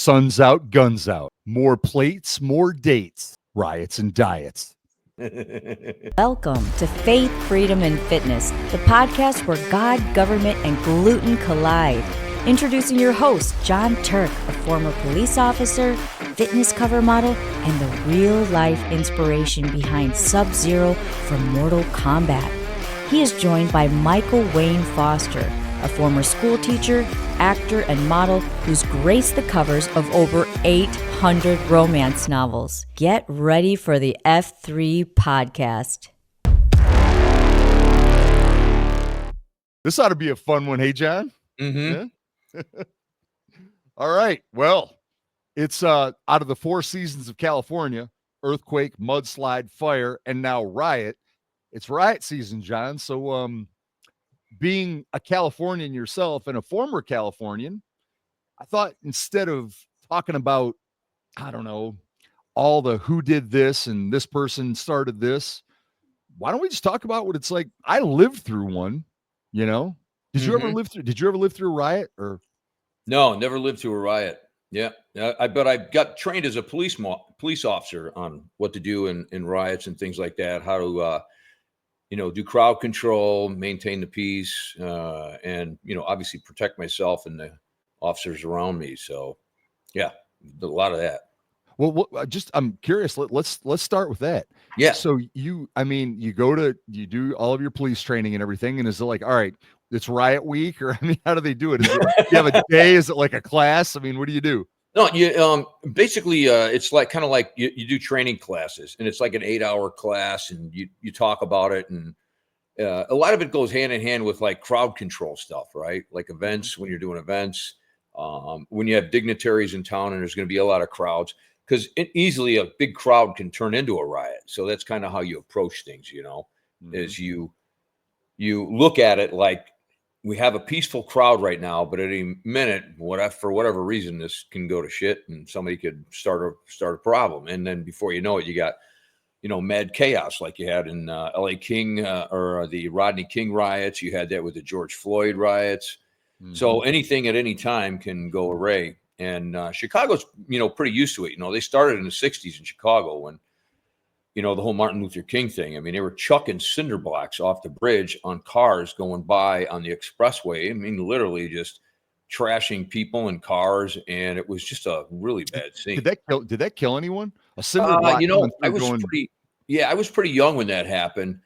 Sun's out, guns out. More plates, more dates. Riots and diets. Welcome to Faith, Freedom, and Fitness, the podcast where God, government, and gluten collide. Introducing your host, John Turk, a former police officer, fitness cover model, and the real-life inspiration behind Sub-Zero from Mortal Kombat. He is joined by Michael Wayne Foster, a former school teacher, actor, and model who's graced the covers of over 800 romance novels. Get ready for the F3 podcast. This ought to be a fun one. Hey, John? Mm-hmm. Yeah? All right. Well, it's out of the 4 seasons of California: earthquake, mudslide, fire, and now riot. It's riot season, John. So, being a Californian yourself and a former Californian, I thought instead of talking about, I don't know, all the who did this and this person started this, why don't we just talk about what it's like? I lived through one, you know. Did you ever live through a riot? Or No, never lived through a riot. Yeah. But I got trained as a police officer on what to do in riots and things like that, how to do crowd control, maintain the peace, and, obviously protect myself and the officers around me. So, yeah, a lot of that. well, I'm curious. Let's start with that. Yeah. So you do all of your police training and everything, and is it like, all right, it's riot week, or how do they do it? Is it you have a day? Is it like a class? What do you do? No, you basically it's like kind of like you do training classes, and it's like an 8-hour class, and you talk about it, and a lot of it goes hand in hand with like crowd control stuff, right? Like events, when you're doing events, when you have dignitaries in town, and there's going to be a lot of crowds, because easily a big crowd can turn into a riot. So that's kind of how you approach things, is you look at it like, we have a peaceful crowd right now, but at any minute, for whatever reason, this can go to shit, and somebody could start a problem. And then before you know it, you got, mad chaos like you had in L.A. King or the Rodney King riots. You had that with the George Floyd riots. Mm-hmm. So anything at any time can go awry. And Chicago's, pretty used to it. They started in the 60s in Chicago when, the whole Martin Luther King thing. They were chucking cinder blocks off the bridge on cars going by on the expressway. Literally just trashing people and cars, and it was just a really bad scene. Did that kill anyone? A cinder block? I was pretty young when that happened,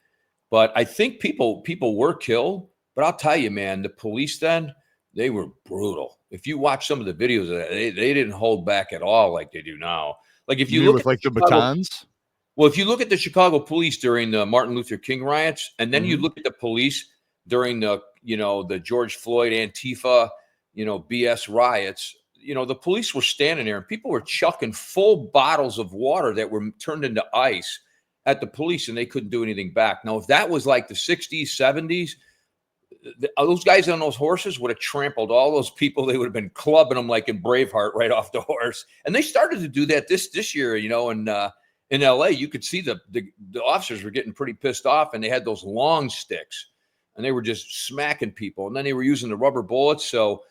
but I think people were killed. But I'll tell you, man, the police then, they were brutal. If you watch some of the videos of that, they didn't hold back at all like they do now. Like if you look with like the batons. Well, if you look at the Chicago police during the Martin Luther King riots, and then you look at the police during the, the George Floyd Antifa, BS riots, the police were standing there and people were chucking full bottles of water that were turned into ice at the police, and they couldn't do anything back. Now, if that was like the 60s, 70s, those guys on those horses would have trampled all those people. They would have been clubbing them like in Braveheart right off the horse. And they started to do that this year, in LA. You could see the officers were getting pretty pissed off, and they had those long sticks, and they were just smacking people. And then they were using the rubber bullets. So,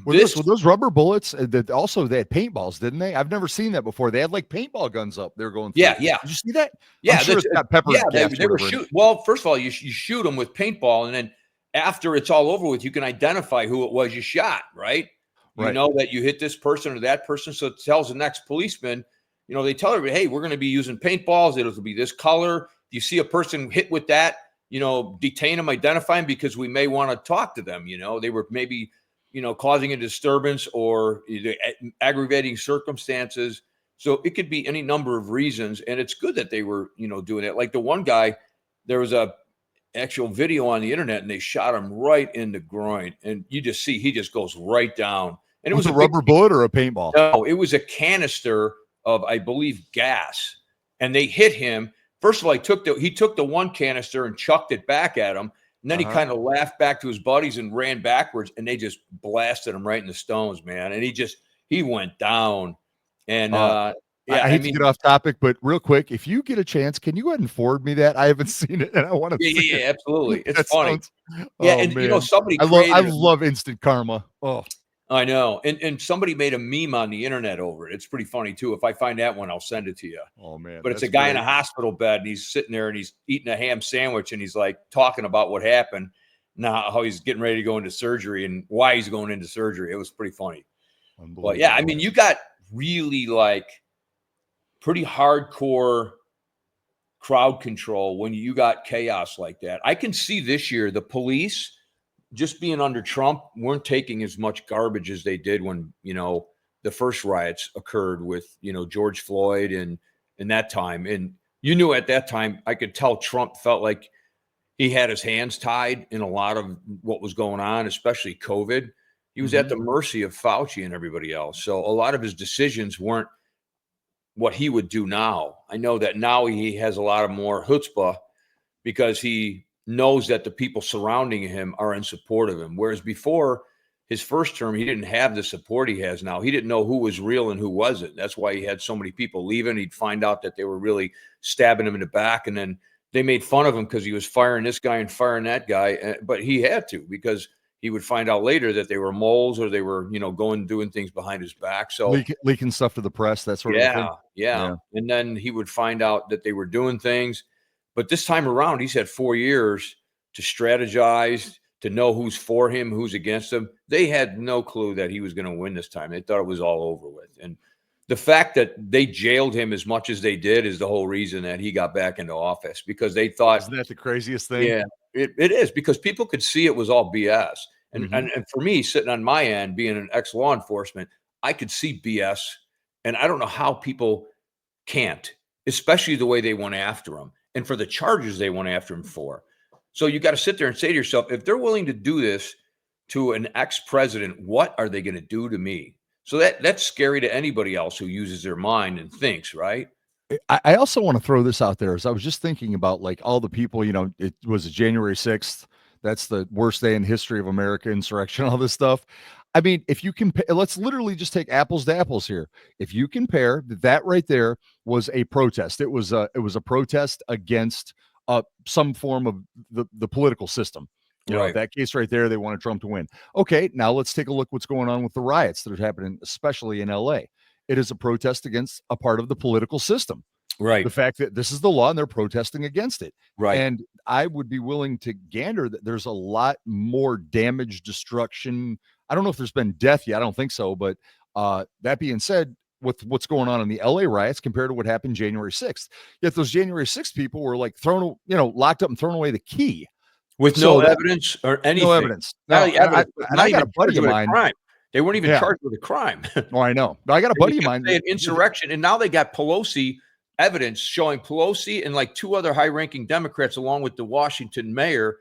were those rubber bullets that also they had paintballs, didn't they? I've never seen that before. They had like paintball guns up. They were going through. Yeah. Did you see that? Yeah. I'm sure it's got pepper. Yeah, they were shooting. Well, first of all, you shoot them with paintball, and then after it's all over with, you can identify who it was you shot, right? You know that you hit this person or that person. So it tells the next policeman, they tell everybody, hey, we're going to be using paintballs. It'll be this color. If you see a person hit with that, detain them, identify them, because we may want to talk to them. They were maybe, causing a disturbance or aggravating circumstances. So it could be any number of reasons. And it's good that they were, doing it. Like the one guy, there was a actual video on the internet, and they shot him right in the groin. And you just see, he just goes right down. And it was a rubber bullet or a paintball? No, it was a canister of, I believe, gas, and they hit him. First of all, he took the one canister and chucked it back at him, and then he kind of laughed back to his buddies and ran backwards, and they just blasted him right in the stones, man. And he went down. And I hate to get off topic, but real quick, if you get a chance, can you go ahead and forward me that? I haven't seen it, and I want to. Yeah, absolutely. It's funny. Somebody. I love instant karma. Oh. I know. And somebody made a meme on the internet over it. It's pretty funny too. If I find that one, I'll send it to you. Oh man, But it's that's a guy in great. a hospital bed and he's sitting there and he's eating a ham sandwich and he's like talking about what happened, now how he's getting ready to go into surgery and why he's going into surgery. It was pretty funny. But yeah, I mean, you got really like pretty hardcore crowd control when you got chaos like that. I can see this year the police, just being under Trump, weren't taking as much garbage as they did when, the first riots occurred with, George Floyd and that time. And you knew at that time, I could tell Trump felt like he had his hands tied in a lot of what was going on, especially COVID. He was at the mercy of Fauci and everybody else. So a lot of his decisions weren't what he would do now. I know that now he has a lot of more chutzpah because he knows that the people surrounding him are in support of him. Whereas before his first term, he didn't have the support he has now. He didn't know who was real and who wasn't. That's why he had so many people leaving. He'd find out that they were really stabbing him in the back. And then they made fun of him because he was firing this guy and firing that guy. But he had to, because he would find out later that they were moles or they were, doing things behind his back. So leaking stuff to the press, that sort of thing. Yeah. And then he would find out that they were doing things. But this time around, he's had 4 years to strategize, to know who's for him, who's against him. They had no clue that he was going to win this time. They thought it was all over with. And the fact that they jailed him as much as they did is the whole reason that he got back into office, because they thought. Isn't that the craziest thing? Yeah, it is, because people could see it was all BS. And, and for me, sitting on my end, being an ex-law enforcement, I could see BS. And I don't know how people can't, especially the way they went after him and for the charges they went after him for. So you got to sit there and say to yourself, if they're willing to do this to an ex-president, what are they going to do to me? So that's scary to anybody else who uses their mind and thinks, right? I also want to throw this out there, as I was just thinking about like all the people, it was January 6th. That's the worst day in history of America, insurrection, all this stuff. I mean, if you compare, let's literally just take apples to apples here. If you compare that right there was a protest. It was a protest against some form of the political system. You know, that case right there, they wanted Trump to win. Okay, now let's take a look what's going on with the riots that are happening, especially in LA. It is a protest against a part of the political system. Right. The fact that this is the law and they're protesting against it. Right. And I would be willing to gander that there's a lot more damage, destruction. I don't know if there's been death yet. I don't think so. But that being said, with what's going on in the LA riots compared to what happened January 6th, yet those January 6th people were like locked up and thrown away the key. With no evidence or anything. No evidence. Not I got a buddy of mine. They weren't even charged with a crime. Oh, I know. I got a buddy of mine. Insurrection. And now they got Pelosi evidence showing Pelosi and like 2 other high-ranking Democrats, along with the Washington mayor,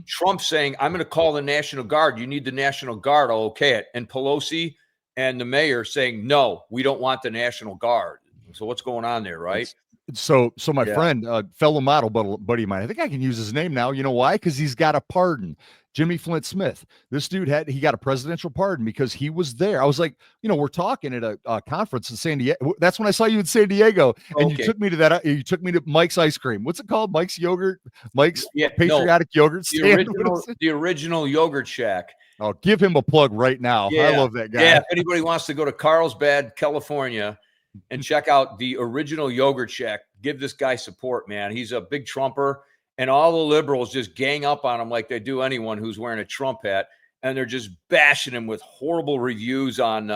Trump saying, I'm going to call the National Guard. You need the National Guard. I'll okay it. And Pelosi and the mayor saying, no, we don't want the National Guard. So what's going on there, right? So my friend, fellow model buddy of mine, I think I can use his name now. You know why? Because he's got a pardon. Jimmy Flint Smith. This dude he got a presidential pardon because he was there. I was like, we're talking at a conference in San Diego. That's when I saw you in San Diego, and you took me to that. You took me to Mike's Ice Cream. What's it called? Mike's Yogurt. Mike's Patriotic Yogurt stand. The original Yogurt Shack. I'll give him a plug right now. Yeah. I love that guy. Yeah. If anybody wants to go to Carlsbad, California, and check out the original Yogurt Shack, give this guy support, man. He's a big Trumper, and all the liberals just gang up on him like they do anyone who's wearing a Trump hat, and they're just bashing him with horrible reviews on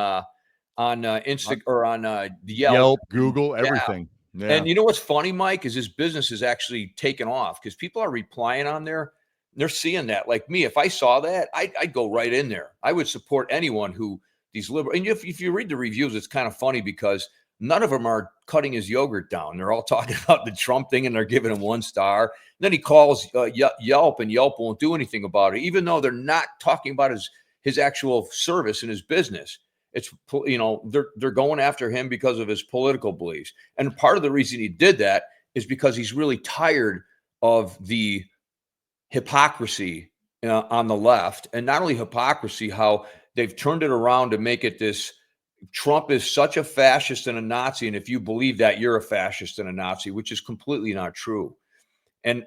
Insta or on Yelp, Google, everything. Yeah. And you know what's funny, Mike, is his business is actually taken off because people are replying on there. They're seeing that. Like me, if I saw that, I'd go right in there. I would support anyone who these liberal. And if you read the reviews, it's kind of funny because none of them are cutting his yogurt down. They're all talking about the Trump thing, and they're giving him 1 star. And then he calls Yelp, and Yelp won't do anything about it, even though they're not talking about his actual service and his business. It's, they're going after him because of his political beliefs. And part of the reason he did that is because he's really tired of the hypocrisy on the left. And not only hypocrisy, how they've turned it around to make it this Trump is such a fascist and a Nazi. And if you believe that, you're a fascist and a Nazi, which is completely not true. And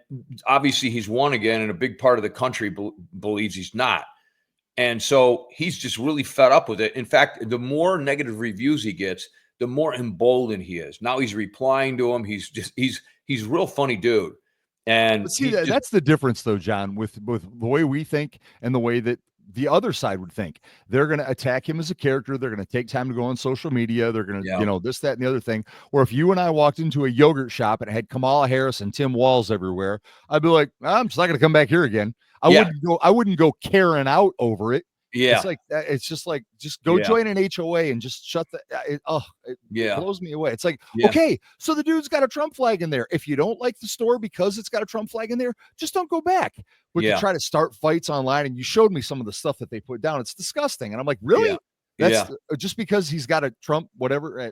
obviously he's won again, and a big part of the country believes he's not. And so he's just really fed up with it. In fact, the more negative reviews he gets, the more emboldened he is. Now he's replying to him. He's a real funny dude. And But see, that's the difference, though, John, with the way we think and the way that the other side would think. They're going to attack him as a character. They're going to take time to go on social media. They're going to, this, that, and the other thing. Or if you and I walked into a yogurt shop and it had Kamala Harris and Tim Walz everywhere, I'd be like, I'm just not going to come back here again. I wouldn't go Karen out over it. Yeah. It's like, it's just like, just go join an HOA and just shut it blows me away. It's like, okay, so the dude's got a Trump flag in there. If you don't like the store because it's got a Trump flag in there, just don't go back. But to try to start fights online, and you showed me some of the stuff that they put down. It's disgusting. And I'm like, really? That's just because he's got a Trump, whatever.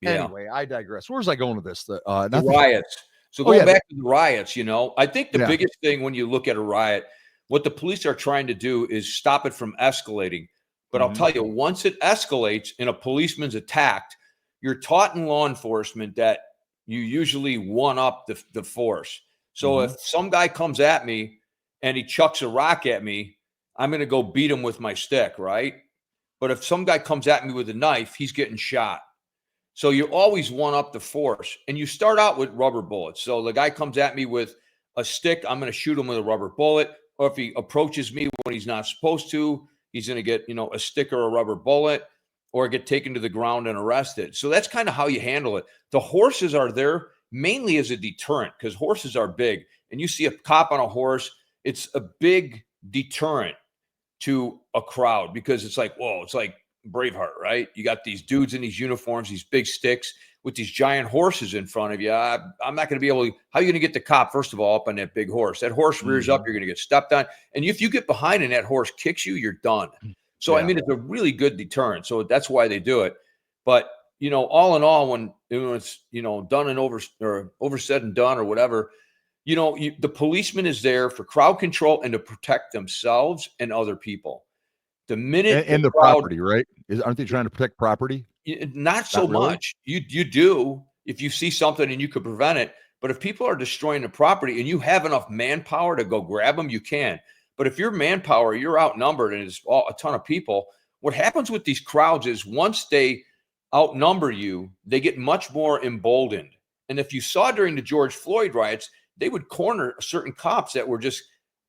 Anyway, I digress. Where's I going with this? The riots. So going back to the riots, I think the biggest thing when you look at a riot, what the police are trying to do is stop it from escalating. But I'll tell you, once it escalates and a policeman's attacked, you're taught in law enforcement that you usually one up the force. So if some guy comes at me and he chucks a rock at me, I'm going to go beat him with my stick, right? But if some guy comes at me with a knife, he's getting shot. So you always one up the force. And you start out with rubber bullets. So the guy comes at me with a stick, I'm going to shoot him with a rubber bullet. Or if he approaches me when he's not supposed to, he's going to get, a stick or a rubber bullet, or get taken to the ground and arrested. So that's kind of how you handle it. The horses are there mainly as a deterrent, because horses are big. And you see a cop on a horse, it's a big deterrent to a crowd, because it's like, whoa, it's like Braveheart, right? You got these dudes in these uniforms, these big sticks with these giant horses in front of you. I'm not going to be able to, how are you going to get the cop, first of all, up on that big horse? That horse rears up, you're going to get stepped on. And if you get behind and that horse kicks you, you're done. So, I mean, it's a really good deterrent. So that's why they do it. But, all in all, when it's, done and over said and done or whatever, the policeman is there for crowd control and to protect themselves and other people. The minute and the property, right? Aren't they trying to protect property? Not so much. You do if you see something and you could prevent it. But if people are destroying the property and you have enough manpower to go grab them, you can. But if your manpower, you're outnumbered and it's a ton of people, what happens with these crowds is once they outnumber you, they get much more emboldened. And if you saw during the George Floyd riots, they would corner certain cops that were just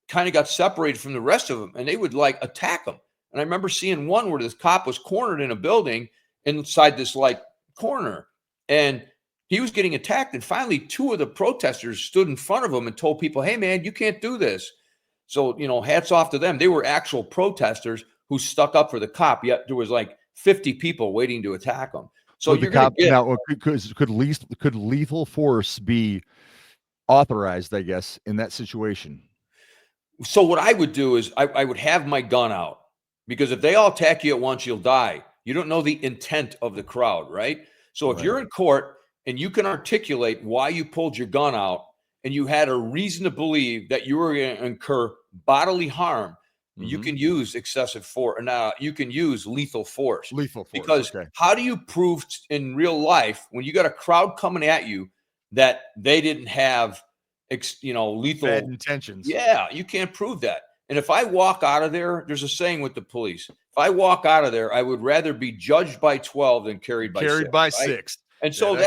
kind of got separated from the rest of them, and they would attack them. And I remember seeing one where this cop was cornered in a building inside this corner, and he was getting attacked. And finally, two of the protesters stood in front of him and told people, "Hey man, you can't do this." So, hats off to them. They were actual protesters who stuck up for the cop. Yet there was 50 people waiting to attack them. So the cop now could lethal force be authorized, I guess, in that situation? So what I would do is I would have my gun out, because if they all attack you at once, you'll die. You don't know the intent of the crowd, right? So if you're in court and you can articulate why you pulled your gun out and you had a reason to believe that you were going to incur bodily harm, you can use excessive force. Now you can use lethal force. Because how do you prove in real life when you got a crowd coming at you that they didn't have, lethal bad intentions? Yeah, you can't prove that. And if I walk out of there, there's a saying with the police. If I walk out of there, I would rather be judged by 12 than carried by 6. And so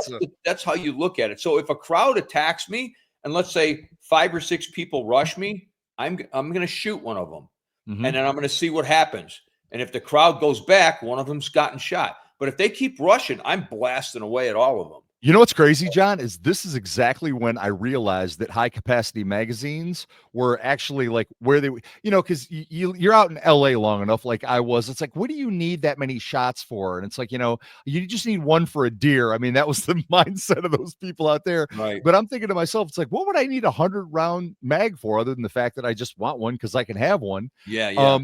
that's how you look at it. So if a crowd attacks me, and let's say 5 or 6 people rush me, I'm going to shoot one of them. And then I'm going to see what happens. And if the crowd goes back, one of them's gotten shot. But if they keep rushing, I'm blasting away at all of them. You know what's crazy, John, is this is exactly when I realized that high capacity magazines were actually where they, because you're out in LA long enough, like I was. It's like, what do you need that many shots for? And it's like, you just need one for a deer. I mean, that was the mindset of those people out there. Right. But I'm thinking to myself, it's like, what would I need 100-round mag for, other than the fact that I just want one because I can have one? Yeah.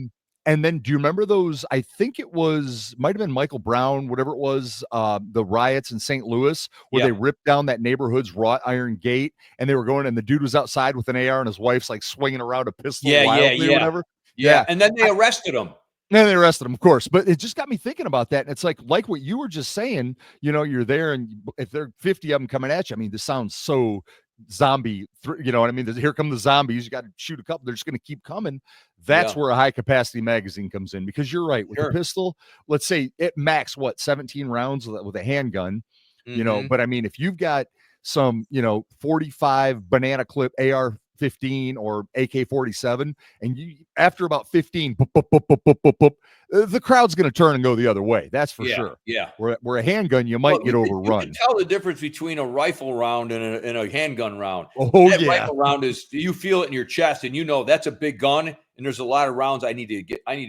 And then do you remember those? I think it might have been Michael Brown, whatever it was, the riots in St. Louis, where they ripped down that neighborhood's wrought iron gate, and they were going, and the dude was outside with an AR, and his wife's swinging around a pistol wildly or whatever. Yeah. And then they arrested him. And they arrested him, of course. But it just got me thinking about that. And it's like what you were just saying, you're there, and if there are 50 of them coming at you, I mean, this sounds so zombie, you know what I mean? Here come the zombies. You got to shoot a couple. They're just going to keep coming. That's Yeah. where a high capacity magazine comes in, because you're right. With Sure. the pistol, let's say it max 17 rounds with a handgun, you know, but I mean, if you've got some, 45 banana clip AR-15 or AK-47, and you, after about 15, the crowd's going to turn and go the other way. That's for sure. Yeah. Where a handgun, you might get overrun. You can tell the difference between a rifle round and a handgun round. Oh, that yeah. Rifle round is, you feel it in your chest, and you know that's a big gun, and there's a lot of rounds I need to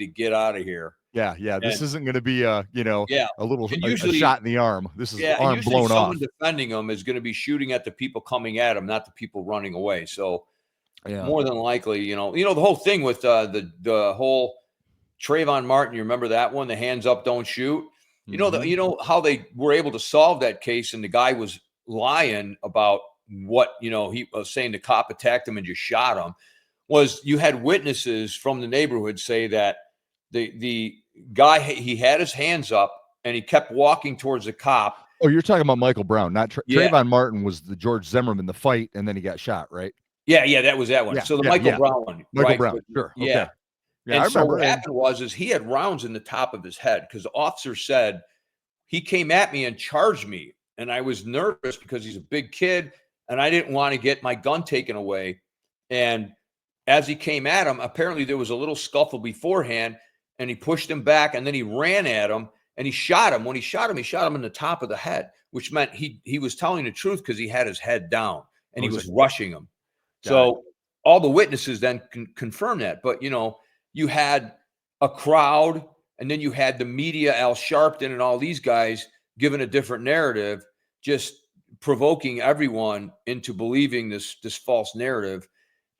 get out of here. Yeah. This isn't going to be a little a shot in the arm. This is arm blown off. Someone defending them is going to be shooting at the people coming at them, not the people running away. So more than likely, the whole thing with the whole Trayvon Martin, you remember that one? The hands up, don't shoot. You know how they were able to solve that case, and the guy was lying about what he was saying. The cop attacked him and just shot him. Was you had witnesses from the neighborhood say that the guy, he had his hands up and he kept walking towards the cop. Oh, you're talking about Michael Brown, not Trayvon Martin was the George Zimmerman, the fight, and then he got shot, right? Yeah, that was that one. Yeah, so the Michael Brown one, Michael right? Brown, sure. Yeah. Okay. Yeah, and I so remember. What happened is he had rounds in the top of his head, because the officer said he came at me and charged me, and I was nervous because he's a big kid, and I didn't want to get my gun taken away. And as he came at him, apparently there was a little scuffle beforehand, and he pushed him back, and then he ran at him, and he shot him. When he shot him in the top of the head, which meant he was telling the truth because he had his head down, and he was rushing him. So all the witnesses then confirm that. But, you had a crowd, and then you had the media, Al Sharpton and all these guys giving a different narrative, just provoking everyone into believing this false narrative.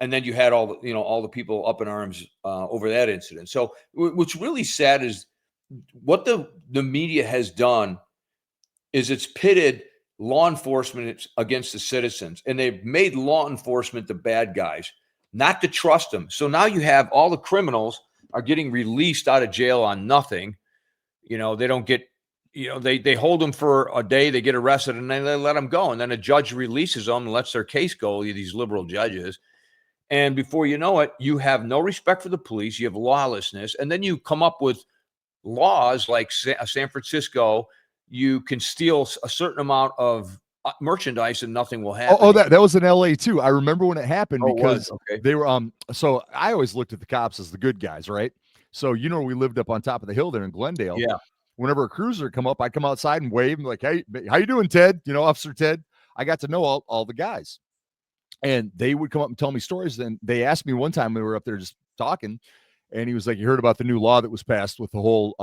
And then you had all the people up in arms over that incident. So what's really sad is what the media has done is it's pitted law enforcement against the citizens, and they've made law enforcement the bad guys, not to trust them. So now you have all the criminals are getting released out of jail on nothing. They don't get, they hold them for a day, they get arrested, and then they let them go. And then a judge releases them and lets their case go, these liberal judges. And before you know it, you have no respect for the police. You have lawlessness. And then you come up with laws like San Francisco. You can steal a certain amount of merchandise and nothing will happen. Oh, that was in LA too. I remember when it happened, because okay. they were so I always looked at the cops as the good guys, right? So we lived up on top of the hill there in Glendale. Yeah. Whenever a cruiser come up, I come outside and wave and like, "Hey, how you doing, Ted?" Officer Ted. I got to know all the guys. And they would come up and tell me stories. And they asked me one time, we were up there just talking, and he was like, "You heard about the new law that was passed with the whole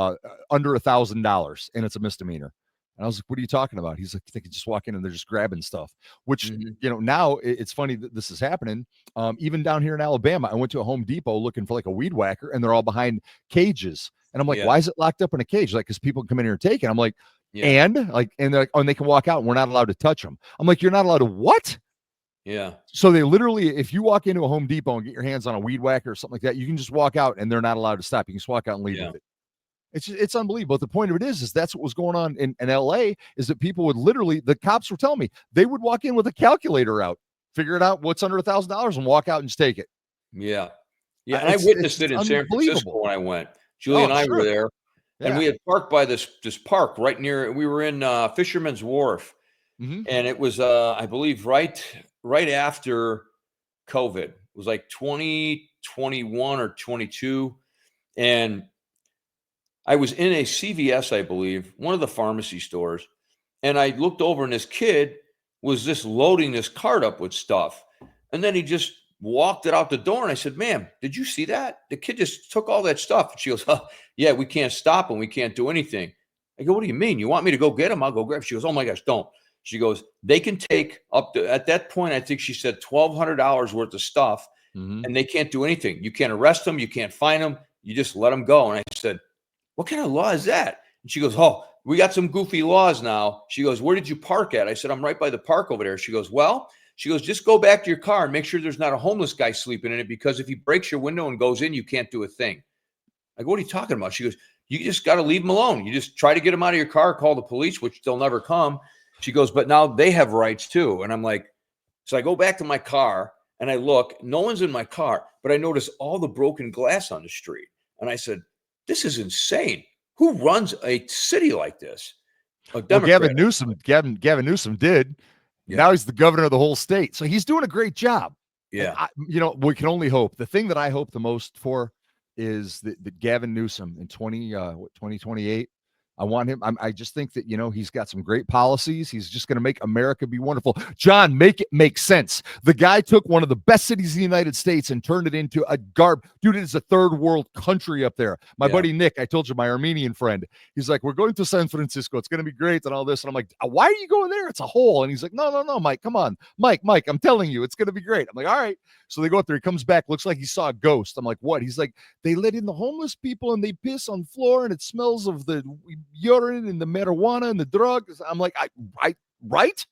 under $1,000 and it's a misdemeanor?" And I was like, "What are you talking about?" He's like, "They can just walk in and they're just grabbing stuff," which, now it's funny that this is happening. Even down here in Alabama, I went to a Home Depot looking for like a weed whacker, and they're all behind cages. And I'm like, "Why is it locked up in a cage?" Like, because people come in here and take it. I'm like, and they're like, "Oh, and they can walk out and we're not allowed to touch them." I'm like, "You're not allowed to what?" Yeah. So they literally, if you walk into a Home Depot and get your hands on a weed whacker or something like that, you can just walk out and they're not allowed to stop. You can just walk out and leave with it. It's unbelievable. The point of it is that's what was going on in LA, is that people would literally, the cops were telling me, they would walk in with a calculator out, figure it out what's under $1,000 and walk out and just take it. Yeah. Yeah. And I witnessed it in San Francisco when I went. Julie and I were there, and we had parked by this park right near, we were in Fisherman's Wharf. And it was, I believe, right after COVID. It was like 2021 or 22. And I was in a CVS, I believe, one of the pharmacy stores. And I looked over, and this kid was just loading this cart up with stuff. And then he just walked it out the door. And I said, "Ma'am, did you see that? The kid just took all that stuff." And she goes, "Oh, yeah, we can't stop him. We can't do anything." I go, "What do you mean? You want me to go get him? I'll go grab him." She goes, "Oh my gosh, don't." She goes, "They can take up to," at that point, I think she said $1,200 worth of stuff, and they can't do anything. You can't arrest them. You can't fine them. You just let them go. And I said, "What kind of law is that?" And she goes, "Oh, we got some goofy laws now." She goes, "Where did you park at?" I said, "I'm right by the park over there." She goes, "Just go back to your car and make sure there's not a homeless guy sleeping in it, because if he breaks your window and goes in, you can't do a thing." I go, "What are you talking about?" She goes, "You just got to leave him alone. You just try to get him out of your car, call the police, which they'll never come." She goes, "But now they have rights too." And I'm like, So I go back to my car and I look, no one's in my car, but I notice all the broken glass on the street. And I said, this is insane. Who runs a city like this? A Well, Democrat. Gavin Newsom did. Yeah. Now he's the governor of the whole state. So he's doing a great job. Yeah. And we can only hope. The thing that I hope the most for is that Gavin Newsom in 2028. I want him. I just think that, he's got some great policies. He's just going to make America be wonderful. John, make it make sense. The guy took one of the best cities in the United States and turned it into a dude, it is a third world country up there. My buddy Nick, I told you, my Armenian friend, he's like, we're going to San Francisco. It's going to be great and all this. And I'm like, why are you going there? It's a hole. And he's like, no, Mike, come on. Mike, I'm telling you, it's going to be great. I'm like, all right. So they go up there. He comes back, looks like he saw a ghost. I'm like, what? He's like, they let in the homeless people and they piss on the floor and it smells of the urine and the marijuana and the drugs. I'm like, right?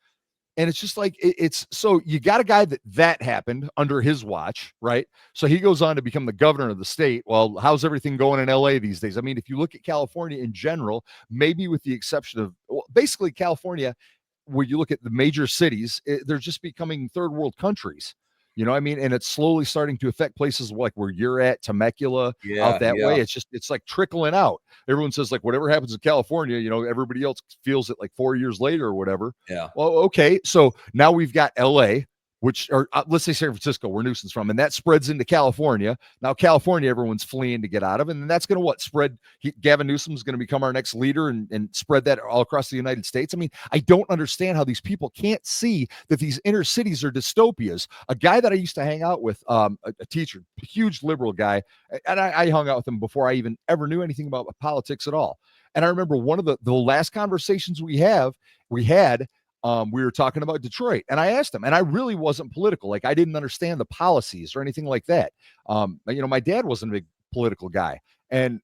And it's just like, it's so you got a guy that happened under his watch, right? So he goes on to become the governor of the state. Well, how's everything going in LA these days? I mean, if you look at California in general, maybe with the exception of basically California, where you look at the major cities, they're just becoming third world countries. You know what I mean? And it's slowly starting to affect places like where you're at, Temecula, out that way. It's like trickling out. Everyone says like whatever happens in California, everybody else feels it like 4 years later or whatever. Yeah. Well, okay. So now we've got LA, or let's say San Francisco, where Newsom's from, and that spreads into California. Now, California, everyone's fleeing to get out of, and then that's going to spread. Gavin Newsom's going to become our next leader and spread that all across the United States. I mean, I don't understand how these people can't see that these inner cities are dystopias. A guy that I used to hang out with, a teacher, a huge liberal guy, and I hung out with him before I even ever knew anything about politics at all. And I remember one of the last conversations we had. We were talking about Detroit, and I asked him, and I really wasn't political. Like, I didn't understand the policies or anything like that. My dad wasn't a big political guy, and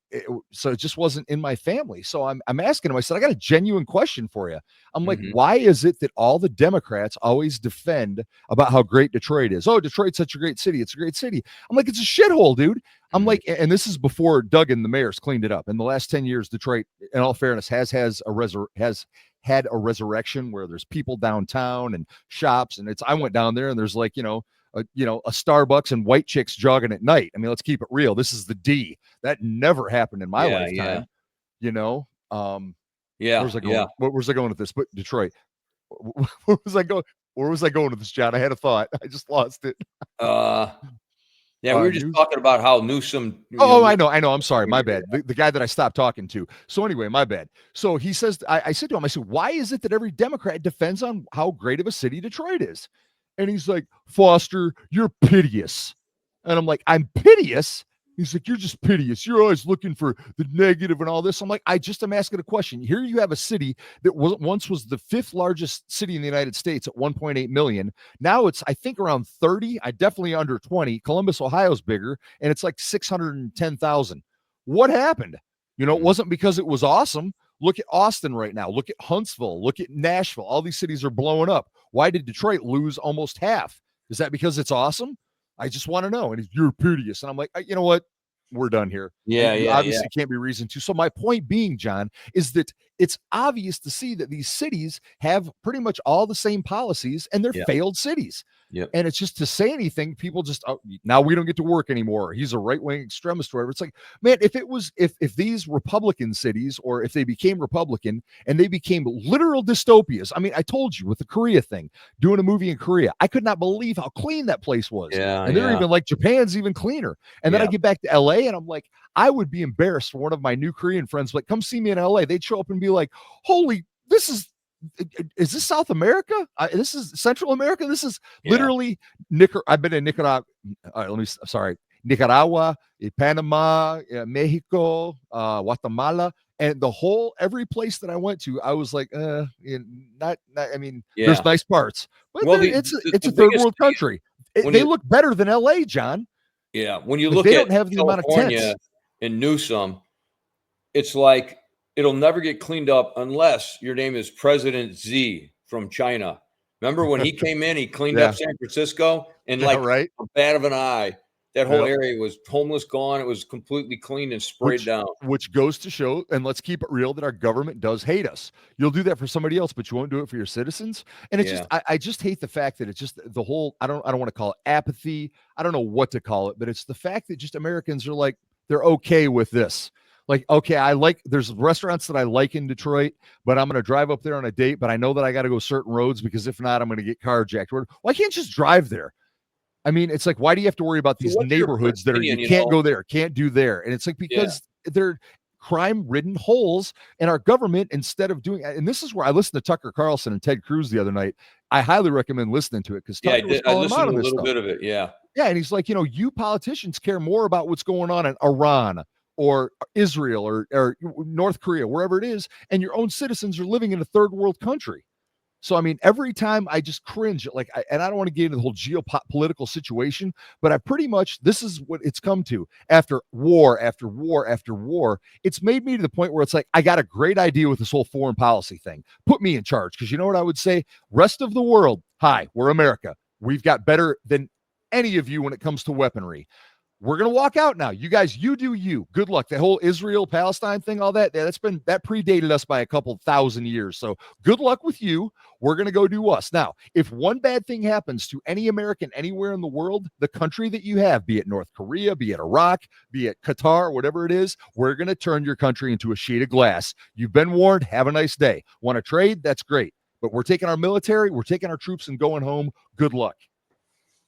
so it just wasn't in my family. So I'm asking him, I said, I got a genuine question for you. I'm like, why is it that all the Democrats always defend about how great Detroit is? Oh, Detroit's such a great city. It's a great city. I'm like, it's a shithole, dude. I'm like, and this is before Doug and the mayors cleaned it up. In the last 10 years, Detroit, in all fairness, has had a resurrection where there's people downtown and shops. And I went down there and there's like, a Starbucks and white chicks jogging at night. I mean, let's keep it real. This is the D. That never happened in my lifetime. Where's I going? Where's I going with this? But Detroit. Where was I going? Where was I going with this, John? I had a thought. I just lost it. We were just talking about how Newsom. I know. I'm sorry. My bad. The guy that I stopped talking to. So anyway, my bad. So he says, I said to him, I said, why is it that every Democrat defends on how great of a city Detroit is? And he's like, Foster, you're piteous. And I'm like, I'm piteous? He's like, you're just piteous. You're always looking for the negative and all this. I'm like, I'm asking a question. Here you have a city that once was the 5th largest city in the United States at 1.8 million. Now it's, I think, around 30. I definitely under 20. Columbus, Ohio's bigger, and it's like 610,000. What happened? It wasn't because it was awesome. Look at Austin right now. Look at Huntsville. Look at Nashville. All these cities are blowing up. Why did Detroit lose almost half? Is that because it's awesome? I just want to know. And you're piteous. And I'm like, you know what? We're done here. Obviously can't be reasoned to. So my point being, John, is that it's obvious to see that these cities have pretty much all the same policies and they're failed cities. And it's just to say anything, people just, now we don't get to work anymore. He's a right-wing extremist or whatever. It's like, man, if these Republican cities, or if they became Republican and they became literal dystopias. I mean, I told you with the Korea thing, doing a movie in Korea, I could not believe how clean that place was. And they're even like, Japan's even cleaner. And then I get back to LA and I'm like, I would be embarrassed for one of my new Korean friends, like, come see me in LA. They'd show up and be like, holy, is this South America? This is Central America. This is literally I've been in Nicaragua. Nicaragua, Panama, Mexico, Guatemala, and every place that I went to, I was like, not. I mean, there's nice parts, but it's a third world country. They look better than LA, John. Yeah, when you look at don't have the amount of tents in Newsom, it's like, it'll never get cleaned up unless your name is President Z from China. Remember when he came in, he cleaned up San Francisco and a bat of an eye. That whole area was homeless gone. It was completely cleaned and sprayed down. Which goes to show, and let's keep it real, that our government does hate us. You'll do that for somebody else, but you won't do it for your citizens. And it's just, I just hate the fact that it's just the whole, I don't want to call it apathy. I don't know what to call it, but it's the fact that just Americans are like, they're okay with this. Like, okay, there's restaurants that I like in Detroit, but I'm going to drive up there on a date, but I know that I got to go certain roads because if not, I'm going to get carjacked. Why can't you just drive there? I mean, it's like, why do you have to worry about these neighborhoods that you can't go there, can't do there? And it's like, because they're crime-ridden holes, and our government, instead of doing, and this is where I listened to Tucker Carlson and Ted Cruz the other night. I highly recommend listening to it because I listened to a little bit of it. Yeah. And he's like, you politicians care more about what's going on in Iran or Israel or North Korea, wherever it is, and your own citizens are living in a third world country. So, I mean, every time I just cringe, and I don't want to get into the whole geopolitical situation, but this is what it's come to after war, after war, after war. It's made me to the point where it's like, I got a great idea with this whole foreign policy thing. Put me in charge. Because you know what I would say? Rest of the world, hi, we're America. We've got better than any of you when it comes to weaponry. We're going to walk out now. You guys, you do you. Good luck. The whole Israel-Palestine thing, all that predated us by a couple thousand years. So good luck with you. We're going to go do us. Now, if one bad thing happens to any American anywhere in the world, the country that you have, be it North Korea, be it Iraq, be it Qatar, whatever it is, we're going to turn your country into a sheet of glass. You've been warned. Have a nice day. Want to trade? That's great. But we're taking our military, we're taking our troops and going home. Good luck.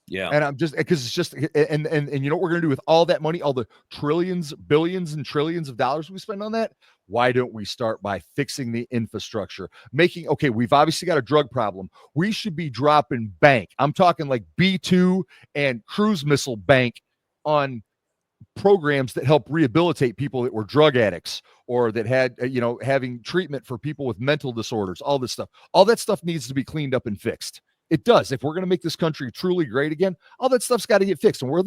Yeah. And I'm just, because it's just, and you know what we're going to do with all that money, all the trillions, billions, and trillions of dollars we spend on that? Why don't we start by fixing the infrastructure? We've obviously got a drug problem. We should be dropping bank. I'm talking like B2 and cruise missile bank on programs that help rehabilitate people that were drug addicts or that had, having treatment for people with mental disorders, all this stuff. All that stuff needs to be cleaned up and fixed. It does. If we're going to make this country truly great again, all that stuff's got to get fixed. And where's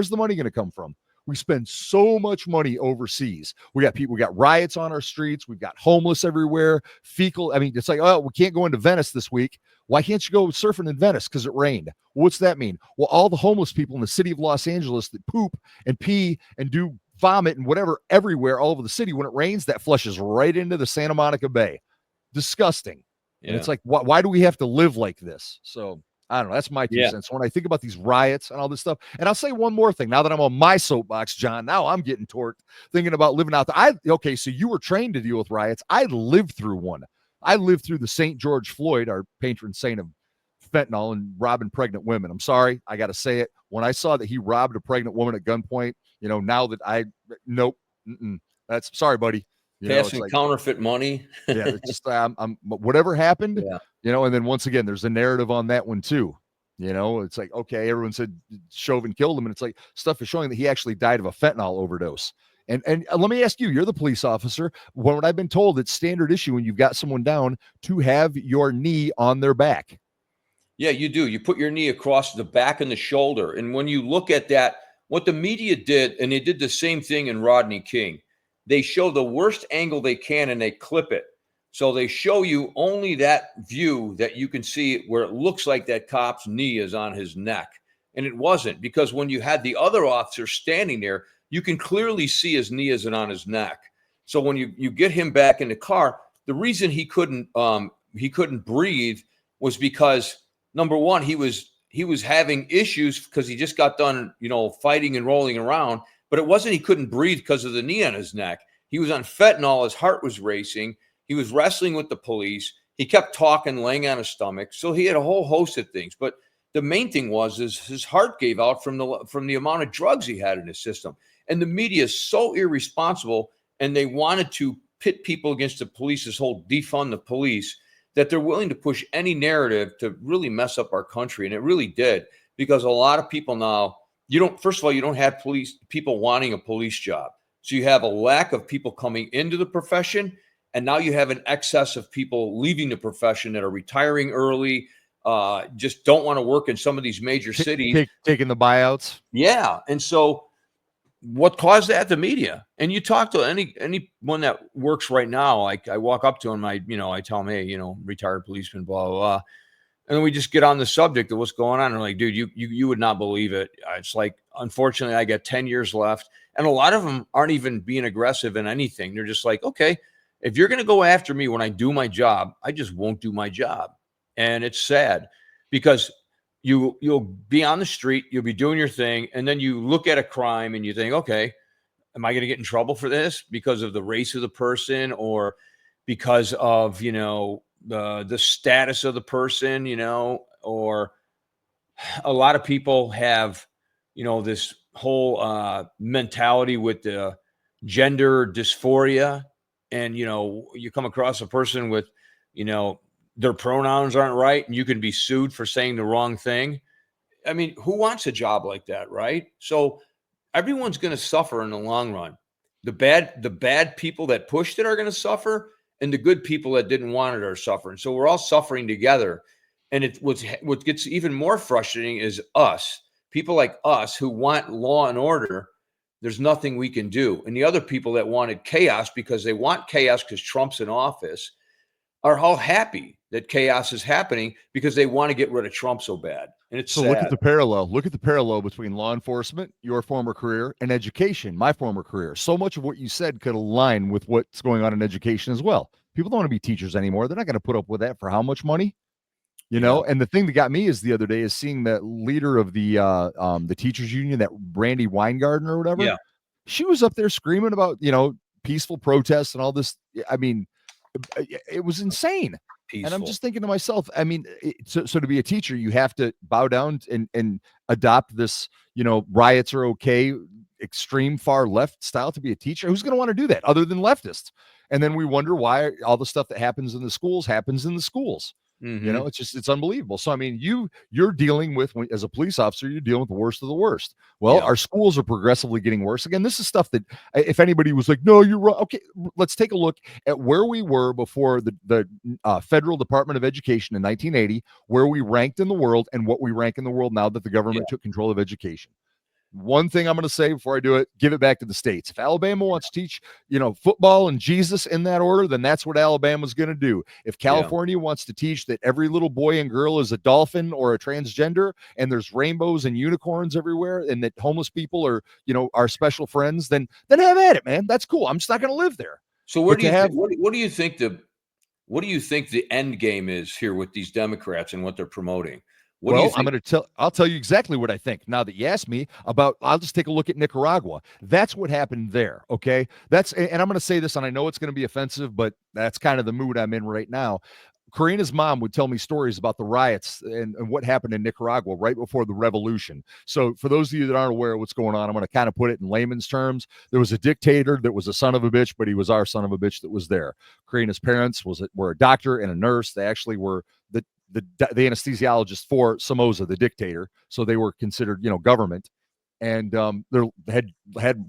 the money going to come from? We spend so much money overseas. We got riots on our streets. We've got homeless everywhere. Fecal. I mean, it's like, oh, we can't go into Venice this week. Why can't you go surfing in Venice? Because it rained. What's that mean? Well, all the homeless people in the city of Los Angeles that poop and pee and do vomit and whatever everywhere all over the city, when it rains, that flushes right into the Santa Monica Bay. Disgusting. Yeah. And it's like, why do we have to live like this? So I don't know. That's my 2 cents. When I think about these riots and all this stuff, and I'll say one more thing. Now that I'm on my soapbox, John, now I'm getting torqued thinking about living out there. So you were trained to deal with riots. I lived through one. I lived through the St. George Floyd, our patron saint of fentanyl and robbing pregnant women. I'm sorry. I got to say it. When I saw that he robbed a pregnant woman at gunpoint, now that that's sorry, buddy. Passing counterfeit money. It's just whatever happened, and then once again, there's a narrative on that one too. It's like, okay, everyone said Chauvin killed him, and it's like stuff is showing that he actually died of a fentanyl overdose. And let me ask you, you're the police officer. What I've been told, it's standard issue when you've got someone down to have your knee on their back. Yeah, you do. You put your knee across the back and the shoulder. And when you look at that, what the media did, and they did the same thing in Rodney King, they show the worst angle they can and they clip it. So they show you only that view that you can see where it looks like that cop's knee is on his neck. And it wasn't, because when you had the other officer standing there, you can clearly see his knee isn't on his neck. So when you get him back in the car, the reason he couldn't breathe was because, number one, he was having issues because he just got done, fighting and rolling around. But it wasn't he couldn't breathe because of the knee on his neck. He was on fentanyl. His heart was racing. He was wrestling with the police. He kept talking, laying on his stomach. So he had a whole host of things. But the main thing was his heart gave out from the amount of drugs he had in his system. And the media is so irresponsible, and they wanted to pit people against the police, this whole defund the police, that they're willing to push any narrative to really mess up our country. And it really did, because a lot of people now, first of all, you don't have people wanting a police job. So you have a lack of people coming into the profession. And now you have an excess of people leaving the profession that are retiring early, just don't want to work in some of these major cities. Taking the buyouts. Yeah. And so what caused that? The media. And you talk to anyone that works right now, like I walk up to him, I tell him, hey, retired policeman, blah, blah, blah. And then we just get on the subject of what's going on. And I'm like, dude, you would not believe it. It's like unfortunately, I got 10 years left. And a lot of them aren't even being aggressive in anything. They're just like, okay, if you're going to go after me when I do my job, I just won't do my job. And it's sad because you'll be on the street, you'll be doing your thing, and then you look at a crime and you think, okay, am I going to get in trouble for this because of the race of the person or because of, the status of the person, or a lot of people have, this whole mentality with the gender dysphoria. And, you come across a person with, their pronouns aren't right and you can be sued for saying the wrong thing. I mean, who wants a job like that, right? So everyone's going to suffer in the long run. The bad people that pushed it are going to suffer, and the good people that didn't want it are suffering. So we're all suffering together. And what gets even more frustrating is us, people like us who want law and order. There's nothing we can do. And the other people that wanted chaos because they want chaos because Trump's in office are all happy that chaos is happening because they want to get rid of Trump so bad. And it's so sad. Look at the parallel between law enforcement, your former career, and education, my former career. So much of what you said could align with what's going on in education as well. People don't want to be teachers anymore. They're not going to put up with that for how much money? And the thing that got me is the other day is seeing that leader of the teachers union, that Brandy Weingarten or whatever. Yeah. She was up there screaming about, peaceful protests and all this. I mean, it was insane. Peaceful. And I'm just thinking to myself, I mean, so to be a teacher, you have to bow down and adopt this, riots are okay, extreme far left style to be a teacher. Who's going to want to do that other than leftists? And then we wonder why all the stuff that happens in the schools happens in the schools. Mm-hmm. It's unbelievable. So, I mean, you're dealing with, as a police officer, you're dealing with the worst of the worst. Well, our schools are progressively getting worse. Again, this is stuff that if anybody was like, no, you're wrong. Okay, let's take a look at where we were before the Federal Department of Education in 1980, where we ranked in the world and what we rank in the world now that the government took control of education. One thing I'm going to say before I do it, give it back to the states. If Alabama wants to teach, football and Jesus in that order, then that's what Alabama's going to do. If California wants to teach that every little boy and girl is a dolphin or a transgender and there's rainbows and unicorns everywhere and that homeless people are, our special friends, then have at it, man. That's cool. I'm just not going to live there. So what do you think the end game is here with these Democrats and what they're promoting? I'll tell you exactly what I think. Now that you asked me about, I'll just take a look at Nicaragua. That's what happened there. Okay. And I'm going to say this, and I know it's going to be offensive, but that's kind of the mood I'm in right now. Karina's mom would tell me stories about the riots and what happened in Nicaragua right before the revolution. So for those of you that aren't aware of what's going on, I'm going to kind of put it in layman's terms. There was a dictator that was a son of a bitch, but he was our son of a bitch that was there. Karina's parents were a doctor and a nurse. They actually were the anesthesiologist for Somoza, the dictator. So they were considered, government. And their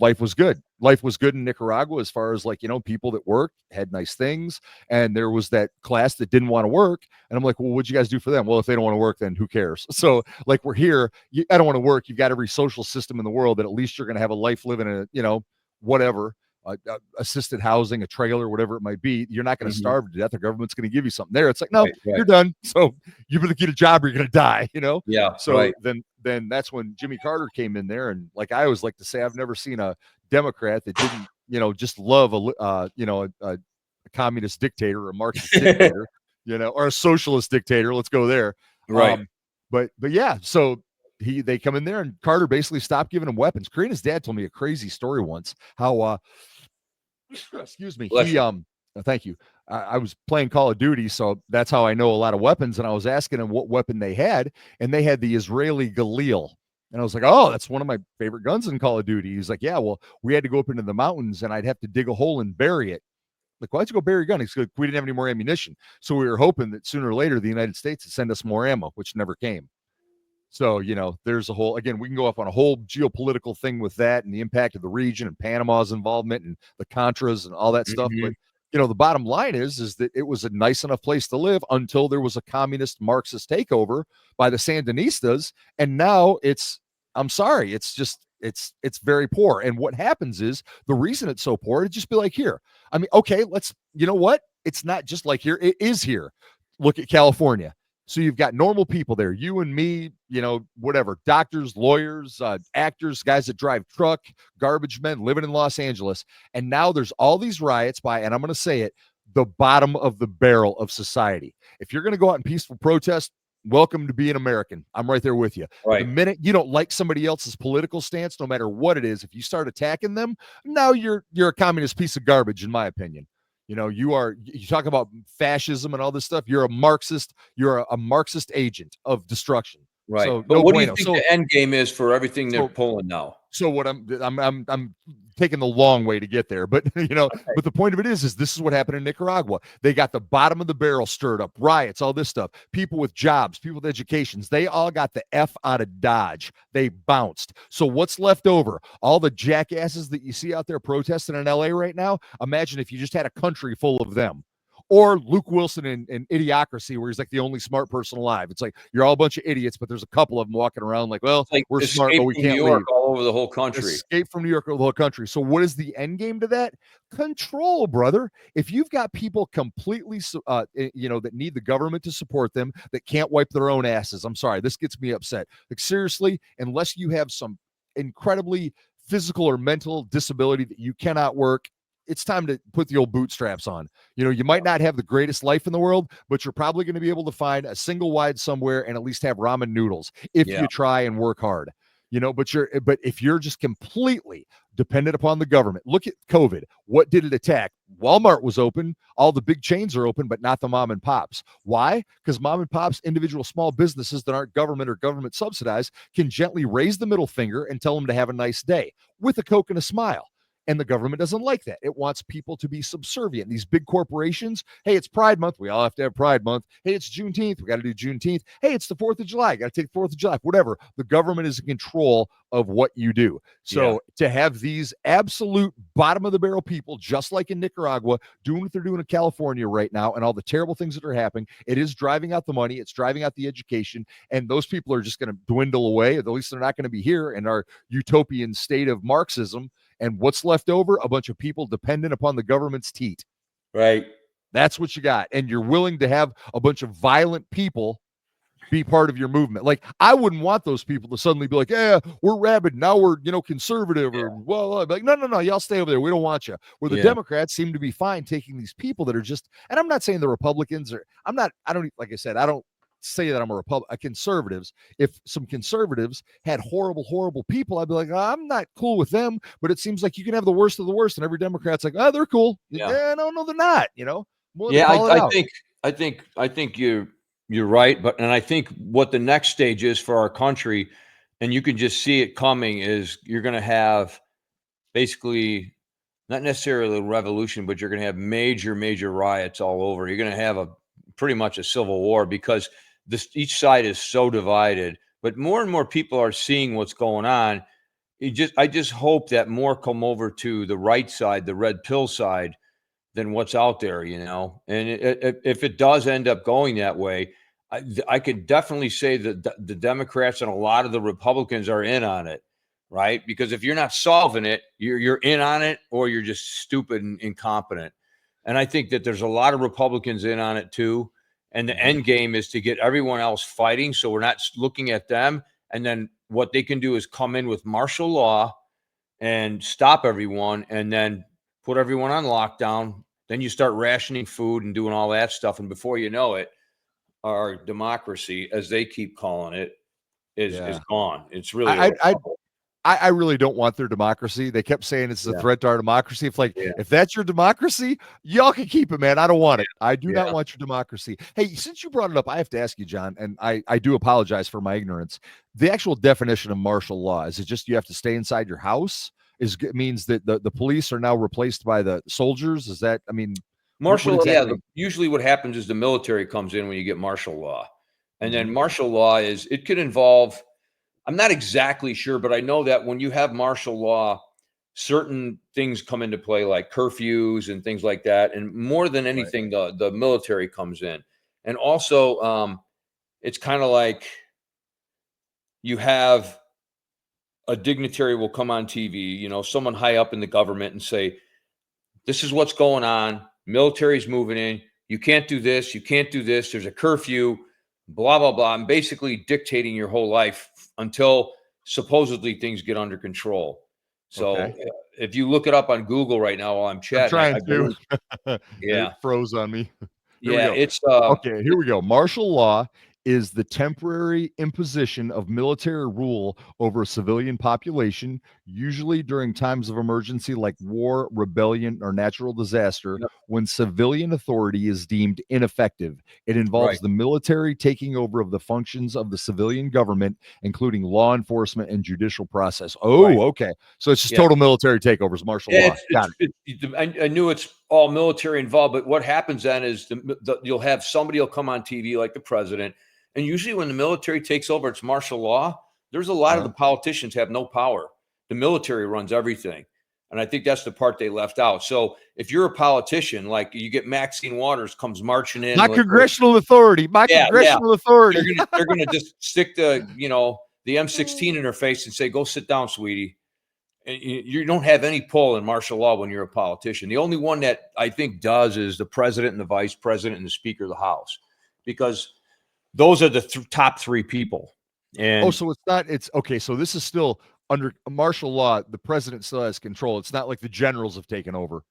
life was good. Life was good in Nicaragua as far as people that worked, had nice things. And there was that class that didn't want to work. And I'm like, well, what'd you guys do for them? Well, if they don't want to work, then who cares? So we're here. I don't want to work. You've got every social system in the world that at least you're going to have a life living in a, whatever. Assisted housing, a trailer, whatever it might be. You're not going to starve to death. The government's going to give you something there. It's like, no, you're done. So you better get a job or you're going to die, Yeah. So then that's when Jimmy Carter came in there. And like I always like to say, I've never seen a Democrat that didn't, just love a communist dictator or a Marxist dictator, or a socialist dictator. Let's go there. Right. But yeah, so they come in there and Carter basically stopped giving him weapons. Karina's dad told me a crazy story once, how excuse me, thank you. I was playing Call of Duty, so that's how I know a lot of weapons. And I was asking him what weapon they had, and they had the Israeli Galil. And I was like, oh, that's one of my favorite guns in Call of Duty. He's like, yeah, well, we had to go up into the mountains and I'd have to dig a hole and bury it. Like, why'd you go bury a gun? He's like, we didn't have any more ammunition. So we were hoping that sooner or later the United States would send us more ammo, which never came. So, there's again, we can go off on a whole geopolitical thing with that and the impact of the region and Panama's involvement and the Contras and all that stuff. But, the bottom line is that it was a nice enough place to live until there was a communist Marxist takeover by the Sandinistas. And now I'm sorry, it's just, it's very poor. And what happens is the reason it's so poor, it'd just be like here. I mean, okay, you know what? It's not just like here. It is here. Look at California. So you've got normal people there, you and me, whatever, doctors, lawyers, actors, guys that drive truck, garbage men living in Los Angeles. And now there's all these riots by, and I'm going to say it, the bottom of the barrel of society. If you're going to go out in peaceful protest, welcome to being American. I'm right there with you. Right. The minute you don't like somebody else's political stance, no matter what it is, if you start attacking them, now you're a communist piece of garbage, in my opinion. You talk about fascism and all this stuff. You're a Marxist. You're a Marxist agent of destruction. Right. So But no what bueno. do you think the end game is for everything they're So- pulling now? So what I'm taking the long way to get there, but but the point of it is this is what happened in Nicaragua. They got the bottom of the barrel stirred up, riots, all this stuff. People with jobs, people with educations, they all got the F out of Dodge. They bounced. So what's left over? All the jackasses that you see out there protesting in LA right now. Imagine if you just had a country full of them. Or Luke Wilson in Idiocracy, where he's like the only smart person alive. It's like you're all a bunch of idiots, but there's a couple of them walking around like, well, Like we're smart, but we from can't New York leave. all over the whole country. Escape from New York or the whole country. So what is the end game to that? Control, brother. If you've got people completely, that need the government to support them, that can't wipe their own asses. I'm sorry, this gets me upset. Like seriously, unless you have some incredibly physical or mental disability that you cannot work, it's time to put the old bootstraps on. You might not have the greatest life in the world, but you're probably going to be able to find a single wide somewhere and at least have ramen noodles if you try and work hard. But if you're just completely dependent upon the government, look at COVID. What did it attack? Walmart was open. All the big chains are open, but not the mom and pops. Why? Because mom and pops, individual small businesses that aren't government or government subsidized, can gently raise the middle finger and tell them to have a nice day with a Coke and a smile. And the government doesn't like that. It wants people to be subservient. These big corporations, hey, it's Pride Month. We all have to have Pride Month. Hey, it's Juneteenth. We got to do Juneteenth. Hey, it's the 4th of July. Got to take the 4th of July. Whatever. The government is in control of what you do. So to have these absolute bottom of the barrel people, just like in Nicaragua, doing what they're doing in California right now and all the terrible things that are happening, it is driving out the money. It's driving out the education. And those people are just going to dwindle away. At least they're not going to be here in our utopian state of Marxism. And what's left over? A bunch of people dependent upon the government's teat. Right. That's what you got. And you're willing to have a bunch of violent people be part of your movement. Like, I wouldn't want those people to suddenly be like, yeah, we're rabid. Now we're, conservative. Or, well, I'd be like, no, y'all stay over there. We don't want you. Where the Democrats seem to be fine taking these people that are just, and I'm not saying the Republicans are, like I said, I don't say that I'm a conservatives. If some conservatives had horrible people, I'd be like, I'm not cool with them. But it seems like you can have the worst of the worst, and every Democrat's like, they're cool. No, they're not. I think you're right, and I think what the next stage is for our country, and you can just see it coming, is you're going to have basically not necessarily a revolution, but you're going to have major riots all over. You're going to have pretty much a civil war because each side is so divided, but more and more people are seeing what's going on. I just hope that more come over to the right side, the red pill side, than what's out there, And if it does end up going that way, I could definitely say that the Democrats and a lot of the Republicans are in on it, right? Because if you're not solving it, you're in on it, or you're just stupid and incompetent. And I think that there's a lot of Republicans in on it too. And the end game is to get everyone else fighting, so we're not looking at them. And then what they can do is come in with martial law and stop everyone, and then put everyone on lockdown. Then you start rationing food and doing all that stuff. And before you know it, our democracy, as they keep calling it, is gone. It's really I really don't want their democracy. They kept saying it's a threat to our democracy. If that's your democracy, y'all can keep it, man. I don't want it. I do not want your democracy. Hey, since you brought it up, I have to ask you, John, and I do apologize for my ignorance. The actual definition of martial law, is it just you have to stay inside your house? It means that the police are now replaced by the soldiers? Is that, martial law? Usually what happens is the military comes in when you get martial law. And then martial law it could involve, I'm not exactly sure, but I know that when you have martial law, certain things come into play, like curfews and things like that. And more than anything, the military comes in. And also, it's kind of like you have a dignitary will come on TV, someone high up in the government, and say, this is what's going on. Military's moving in. You can't do this. You can't do this. There's a curfew. blah, blah, blah. I'm basically dictating your whole life until supposedly things get under control. So Okay. if you look it up on Google right now while I'm I'm chatting, trying I to. believe, It yeah, froze on me. Here we yeah, go. it's Okay, here we go. Martial law is the temporary imposition of military rule over a civilian population, usually during times of emergency like war, rebellion, or natural disaster, yep, when civilian authority is deemed ineffective. It involves right, the military taking over of the functions of the civilian government, including law enforcement and judicial process. right. Oh, okay. So it's just Yeah. total military takeovers, martial Yeah, law. Got it. I knew it's all military involved, but what happens then is you'll have somebody will come on TV like the president, and usually when the military takes over, it's martial law. There's a lot of the Uh-huh. politicians have no power. The military runs everything, and I think that's the part they left out. So if you're a politician, like you get Maxine Waters comes marching in My with her, congressional authority. My yeah, yeah, congressional authority. they're gonna just stick the M16 in her face and say, "Go sit down, sweetie." And you don't have any pull in martial law when you're a politician. The only one that I think does is the president and the vice president and the speaker of the house, because those are the top three people. Oh, And so it's not, it's okay. So this is still under martial law. The president still has control. It's not like the generals have taken over.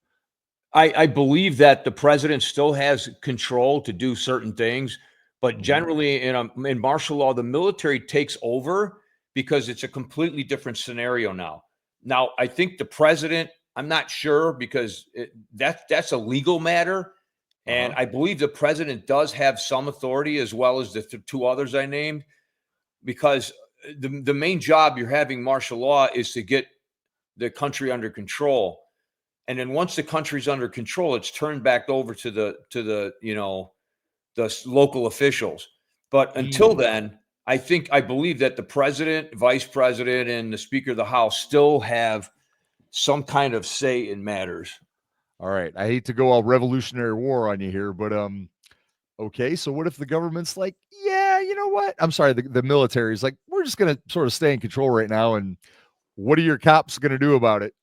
I believe that the president still has control to do certain things, but Mhm. generally in martial law, the military takes over because it's a completely different scenario now. Now, I think the president, I'm not sure because that's a legal matter. And Uh-huh. I believe the president does have some authority as well as the two others I named, because the main job you're having martial law is to get the country under control. And then once the country's under control, it's turned back over to the local officials. But until Mm. then, I believe that the president, vice president, and the speaker of the house still have some kind of say in matters. All right. I hate to go all Revolutionary War on you here, but okay. So what if the government's like, yeah, you know what? I'm sorry, the military is like, we're just gonna sort of stay in control right now, and what are your cops gonna do about it?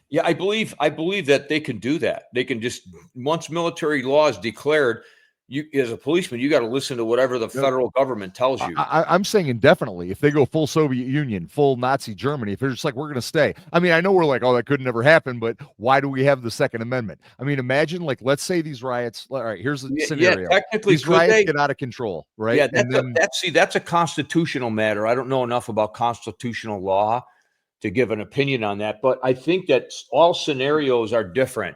Yeah, I believe that they can do that. They can just, once military law is declared, you as a policeman, you got to listen to whatever the No, federal government tells you. I'm saying indefinitely. If they go full Soviet Union, full Nazi Germany, if they're just like, we're going to stay. I mean, I know we're like, oh, that could never happen, but why do we have the Second Amendment? I mean, imagine, like, let's say these riots. All right, here's a Yeah, scenario. technically, These could riots they? get out of control, right? Yeah, And then, that's a constitutional matter. I don't know enough about constitutional law to give an opinion on that, but I think that all scenarios are different.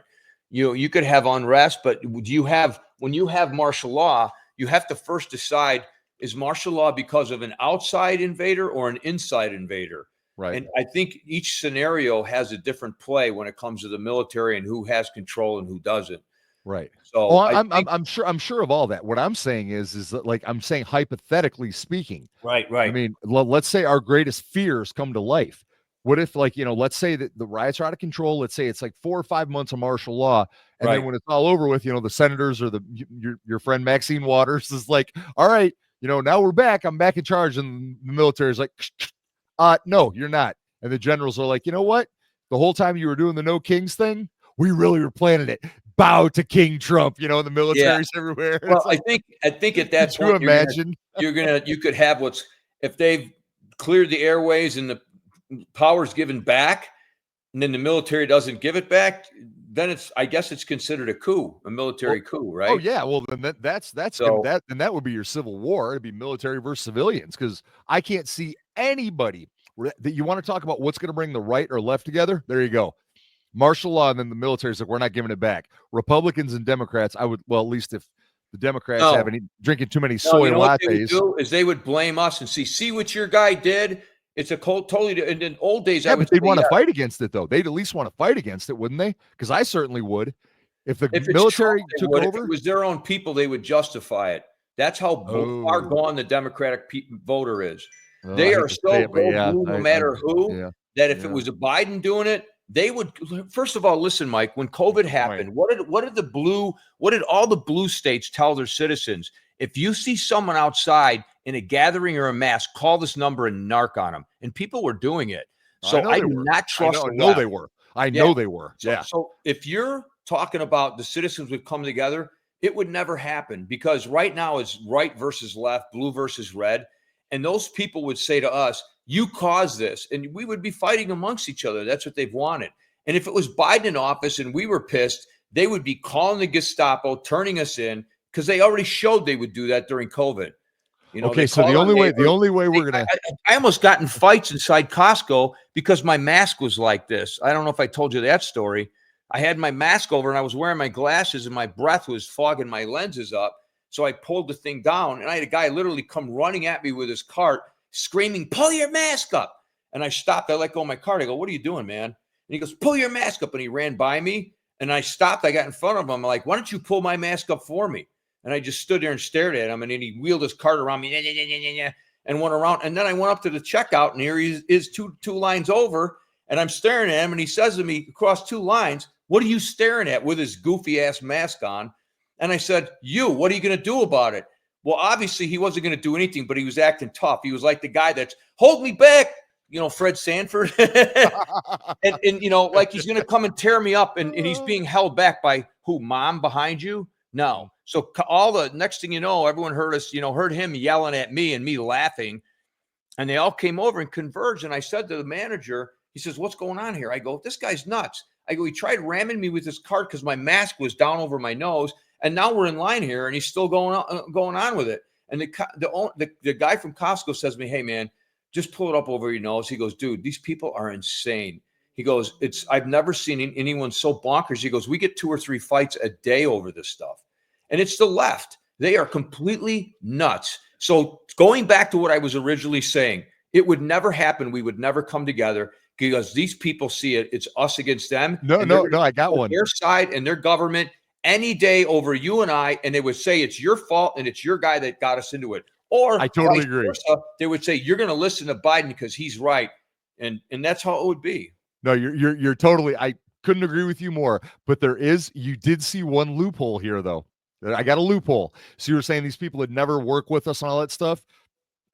You could have unrest, but when you have martial law, you have to first decide, is martial law because of an outside invader or an inside invader? right, And I think each scenario has a different play when it comes to the military and who has control and who doesn't. right. Oh, So I think I'm sure of all that. What I'm saying is that, like, I'm saying hypothetically speaking. right, I right, mean, let's say our greatest fears come to life. What if, like, let's say that the riots are out of control. Let's say it's like 4 or 5 months of martial law. And then right. when it's all over with, the senators or your friend Maxine Waters is like, all right, now we're back. I'm back in charge. And the military is like, no, you're not. And the generals are like, you know what? The whole time you were doing the no kings thing, we really were planning it. Bow to King Trump, and the Yeah. military's everywhere. Well, It's like, I think at could that you point imagine? you could have if they've cleared the airways and the power's given back, and then the military doesn't give it back, then I guess it's considered a coup, a military coup, Oh right? yeah, well then that's gonna So that would be your civil war. It'd be military versus civilians, because I can't see anybody that you want to talk about what's going to bring the right or left together. There you go, martial law, and then the military's like, we're not giving it back. Republicans and Democrats, I would, well, at least if the Democrats no, haven't drinking too many no, soy you know what they would lattes. do is they would blame us and see what your guy did. It's a totally. And in old days, I Yeah, would but they'd say, want to yeah, fight against it though. They'd at least want to fight against it, wouldn't they? Because I certainly would. If the if it's Trump, military they took would. If it over. was their own people, they would justify it. That's how far Oh, gone the Democratic voter is. I They hate are to say so it, but go yeah, blue no matter who, yeah, that if it yeah. was a Biden doing it, they would. First of all, listen, Mike. When COVID Good point. happened, what did all the blue states tell their citizens? If you see someone outside in a gathering or a mass, call this number and narc on them. And people were doing it. I So know I they do were. not I trust know, the know left. they were. I Yeah. know they were. So, Yeah. so if you're talking about the citizens would come together, It would never happen, because right now it's right versus left, blue versus red. And those people would say to us, you caused this. And we would be fighting amongst each other. That's what they've wanted. And if it was Biden in office and we were pissed, they would be calling the Gestapo, turning us in, because they already showed they would do that during COVID. You know, okay, so the only way we're gonna I almost got in fights inside Costco because my mask was like this. I don't know if I told you that story. I had my mask over and I was wearing my glasses and my breath was fogging my lenses up. So I pulled the thing down and I had a guy literally come running at me with his cart screaming, pull your mask up. And I stopped. I let go of my cart. I go, what are you doing, man? And he goes, pull your mask up. And he ran by me and I stopped. I got in front of him. I'm like, why don't you pull my mask up for me? And I just stood there and stared at him. And then he wheeled his cart around me and went around. And then I went up to the checkout and here he is two lines over. And I'm staring at him. And he says to me across two lines, what are you staring at, with his goofy ass mask on? And I said, what are you going to do about it? Well, obviously he wasn't going to do anything, but he was acting tough. He was like the guy that's hold me back, Fred Sanford. and like he's going to come and tear me up. And he's being held back by who? Mom behind you? No. So all the next thing you know, everyone heard us, heard him yelling at me and me laughing. And they all came over and converged. And I said to the manager, he says, what's going on here? I go, this guy's nuts. I go, he tried ramming me with his cart because my mask was down over my nose. And now we're in line here and he's still going on with it. And the guy from Costco says to me, hey, man, just pull it up over your nose. He goes, dude, these people are insane. He goes, I've never seen anyone so bonkers. He goes, we get 2 or 3 fights a day over this stuff. And it's the left. They are completely nuts. So going back to what I was originally saying, it would never happen. We would never come together because these people see it. It's us against them. No, I got one. Their side and their government any day over you and I, and they would say it's your fault and it's your guy that got us into it. Or I totally agree. Versa, they would say you're going to listen to Biden because he's right, and that's how it would be. No, you're totally. I couldn't agree with you more. But you did see one loophole here, though. I got a loophole. So you were saying these people would never work with us and all that stuff,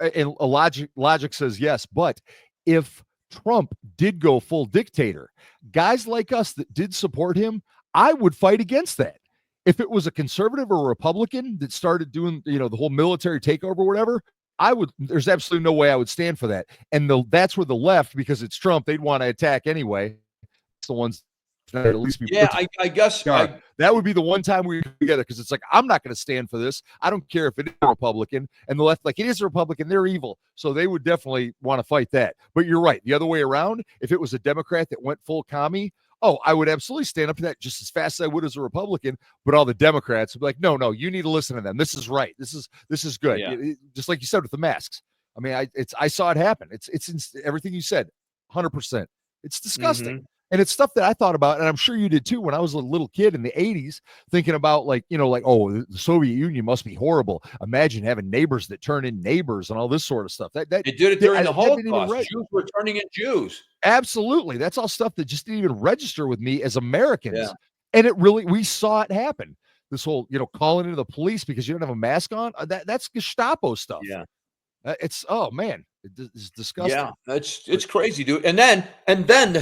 and logic says yes. But if Trump did go full dictator, guys like us that did support him, I would fight against that. If it was a conservative or a Republican that started doing, the whole military takeover or whatever, there's absolutely no way I would stand for that. And that's where the left, because it's Trump, they'd want to attack anyway. It's the ones that at least be. Yeah, I guess that would be the one time we get together, because it's like, I'm not going to stand for this. I don't care if it is a Republican, and the left, like, it is a Republican, they're evil. So they would definitely want to fight that. But you're right. The other way around, if it was a Democrat that went full commie, I would absolutely stand up to that just as fast as I would as a Republican. But all the Democrats would be like, no, you need to listen to them. This is right. This is good. Yeah. Just like you said with the masks. I mean, I saw it happen. It's everything you said, 100%. It's disgusting. Mm-hmm. And it's stuff that I thought about, and I'm sure you did too, when I was a little kid in the 80s, thinking about the Soviet Union must be horrible. Imagine having neighbors that turn in neighbors and all this sort of stuff. They did it during the Holocaust. Jews were turning in Jews. Absolutely. That's all stuff that just didn't even register with me as Americans. Yeah. And we saw it happen. This whole, calling into the police because you don't have a mask on, that's Gestapo stuff. Yeah. It's disgusting. Yeah, it's crazy, dude. And then the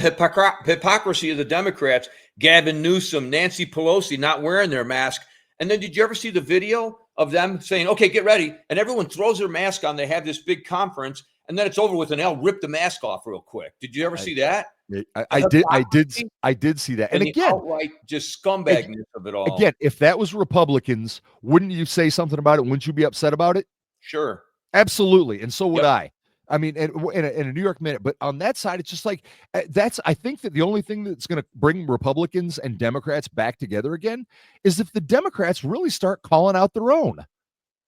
hypocrisy of the Democrats, Gavin Newsom, Nancy Pelosi not wearing their mask. And then did you ever see the video of them saying, okay, get ready? And everyone throws their mask on. They have this big conference and then it's over with and they'll rip the mask off real quick. Did you ever see that? I did see that. And again, outright just scumbagness of it all. Again, if that was Republicans, wouldn't you say something about it? Wouldn't you be upset about it? Sure. Absolutely. And so would I. I mean, in a New York minute, but on that side, it's just like, I think that the only thing that's going to bring Republicans and Democrats back together again is if the Democrats really start calling out their own.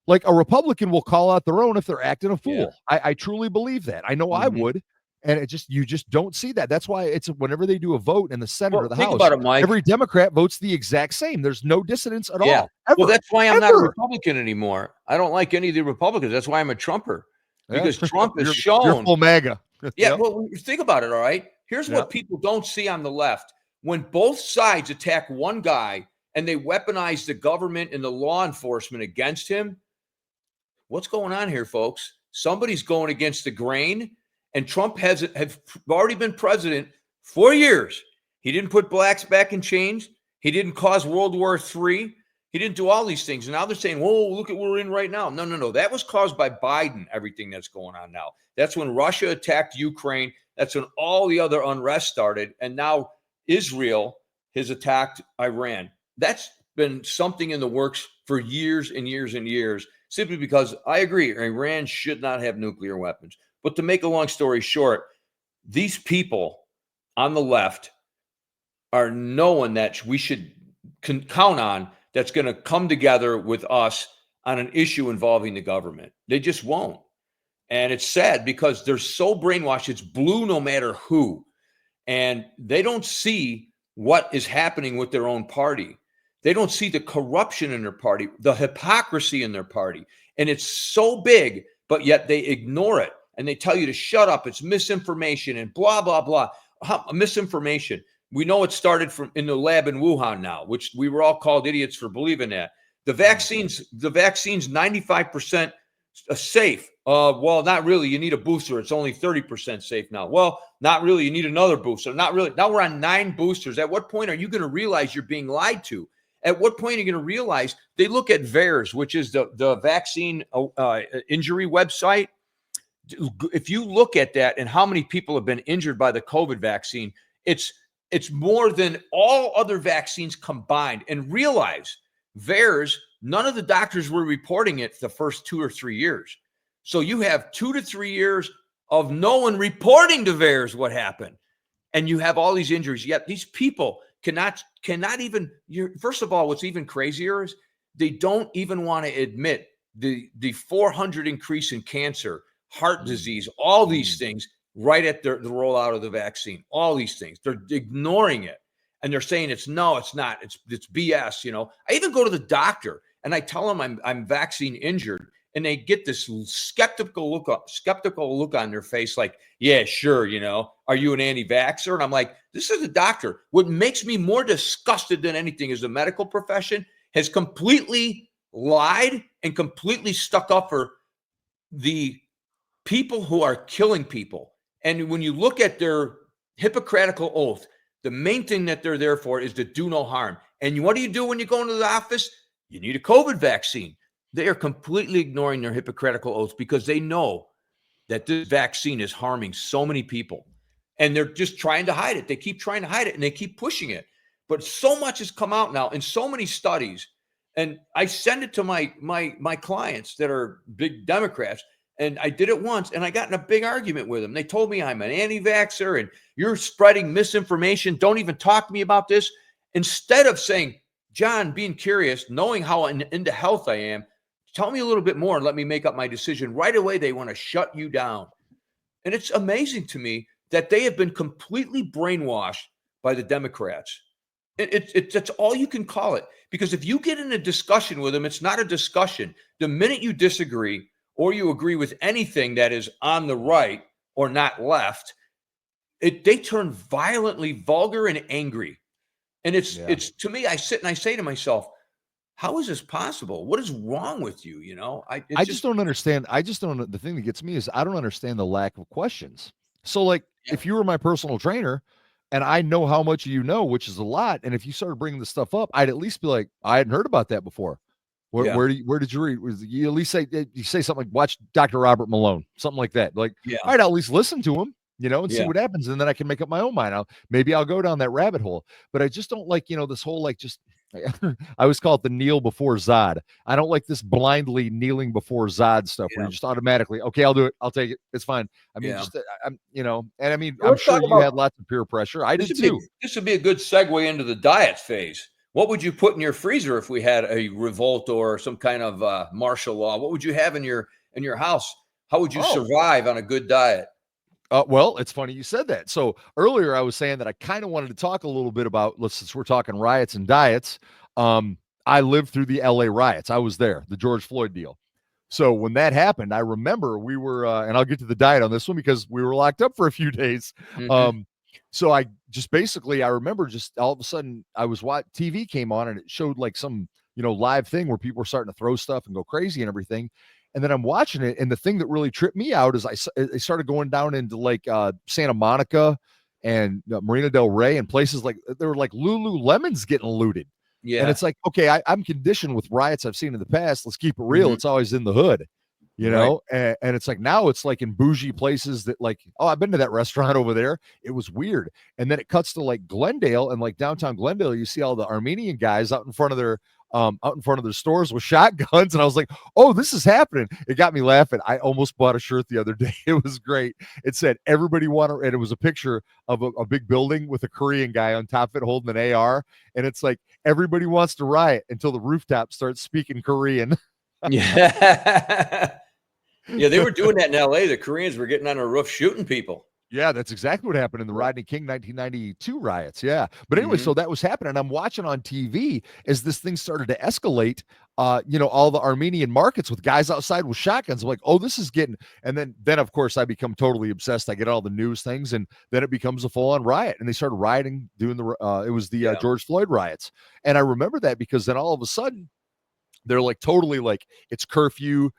Like a Republican will call out their own if they're acting a fool. Yeah. I truly believe that. I know I would. And you just don't see that. That's why it's whenever they do a vote in the Senate or the House, about it, Mike. Every Democrat votes the exact same. There's no dissonance at all. Ever, well, that's why I'm not a Republican anymore. I don't like any of the Republicans. That's why I'm a Trumper. Because Trump is shown. You're full MAGA. Yeah, well, think about it, all right? Here's what people don't see on the left. When both sides attack one guy and they weaponize the government and the law enforcement against him, what's going on here, folks? Somebody's going against the grain, and Trump has already been president 4 years. He didn't put blacks back in chains. He didn't cause World War III. He didn't do all these things. And now they're saying, whoa, look at what we're in right now. No. That was caused by Biden, everything that's going on now. That's when Russia attacked Ukraine. That's when all the other unrest started. And now Israel has attacked Iran. That's been something in the works for years and years and years, simply because I agree, Iran should not have nuclear weapons. But to make a long story short, these people on the left are no one that we should count on that's going to come together with us on an issue involving the government. They just won't. And it's sad because they're so brainwashed. It's blue no matter who. And they don't see what is happening with their own party. They don't see the corruption in their party, the hypocrisy in their party. And it's so big, but yet they ignore it. And they tell you to shut up. It's misinformation and blah, blah, blah. Misinformation. We know it started from in the lab in Wuhan now, which we were all called idiots for believing that. The vaccines 95% safe. Well, not really. You need a booster. It's only 30% safe now. Well, not really. You need another booster. Not really. Now we're on 9 boosters. At what point are you going to realize you're being lied to? At what point are you going to realize they look at VAERS, which is the vaccine injury website? If you look at that and how many people have been injured by the COVID vaccine, it's more than all other vaccines combined. And realize VAERS, none of the doctors were reporting it the first 2 or 3 years. So you have 2 to 3 years of no one reporting to VAERS what happened. And you have all these injuries. Yet these people cannot even, first of all, what's even crazier is they don't even want to admit the 400 increase in cancer, heart disease, all these things right at the rollout of the vaccine, all these things. They're ignoring it. And they're saying it's not, it's BS. I even go to the doctor and I tell them I'm vaccine injured, and they get this skeptical look on their face. Like, yeah, sure. Are you an anti-vaxxer? And I'm like, this is a doctor. What makes me more disgusted than anything is the medical profession has completely lied and completely stuck up for the people who are killing people. And when you look at their Hippocratical oath, the main thing that they're there for is to do no harm. And what do you do when you go into the office? You need a COVID vaccine. They are completely ignoring their Hippocratical oath because they know that this vaccine is harming so many people. And they're just trying to hide it. They keep trying to hide it and they keep pushing it. But so much has come out now in so many studies. And I send it to my clients that are big Democrats. And I did it once and I got in a big argument with them. They told me I'm an anti-vaxxer and you're spreading misinformation. Don't even talk to me about this. Instead of saying, John, being curious, knowing how into health I am, tell me a little bit more and let me make up my decision. Right away, they want to shut you down. And it's amazing to me that they have been completely brainwashed by the Democrats. That's all you can call it. Because if you get in a discussion with them, it's not a discussion. The minute you disagree or you agree with anything that is on the right or not left, they turn violently vulgar and angry. And it's to me, I sit and I say to myself, how is this possible? What is wrong with you? I just don't understand. The thing that gets me is I don't understand the lack of questions. So like if you were my personal trainer and I know how much you know, which is a lot, and if you started bringing the stuff up, I'd at least be like, I hadn't heard about that before. Where did you read? You at least say something like watch Dr. Robert Malone, something like that. Like, all right, I'll at least listen to him, and see what happens. And then I can make up my own mind. Maybe I'll go down that rabbit hole, but I just don't like, this whole, like, just, I always call it the kneel before Zod. I don't like this blindly kneeling before Zod stuff where you just automatically, okay, I'll do it. I'll take it. It's fine. I mean, and I mean, I'm sure you had lots of peer pressure. I did too. This would be a good segue into the diets phase. What would you put in your freezer if we had a revolt or some kind of martial law? What would you have in your house? How would you survive on a good diet? Well, it's funny you said that. So earlier I was saying that I kind of wanted to talk a little bit about, since we're talking riots and diets. I lived through the LA riots. I was there, the George Floyd deal. So when that happened, I remember we were, and I'll get to the diet on this one because we were locked up for a few days. Mm-hmm. So I remember just all of a sudden I was TV came on and it showed like some, live thing where people were starting to throw stuff and go crazy and everything. And then I'm watching it. And the thing that really tripped me out is I started going down into like Santa Monica and Marina Del Rey and places like there were like Lululemons getting looted. And it's like, okay, I'm conditioned with riots I've seen in the past. Let's keep it real. It's always in the hood, you know? And it's like, now it's like in bougie places that like, oh, I've been to that restaurant over there. It was weird. And then it cuts to like Glendale, and like downtown Glendale, you see all the Armenian guys out in front of their stores with shotguns. And I was like, oh, this is happening. It got me laughing. I almost bought a shirt the other day. It was great. It said everybody and it was a picture of a big building with a Korean guy on top of it holding an AR. And it's like, everybody wants to riot until the rooftop starts speaking Korean. Yeah. Yeah, they were doing that in LA. The Koreans were getting on a roof shooting people. Yeah, that's exactly what happened in the Rodney King 1992 riots. Yeah. But anyway, so that was happening. I'm watching on TV as this thing started to escalate, all the Armenian markets with guys outside with shotguns. I'm like, oh, this is getting, and then of course I become totally obsessed. I get all the news things, and then it becomes a full-on riot. And they started rioting, doing it was the George Floyd riots. And I remember that because then all of a sudden, they're like totally like it's curfew,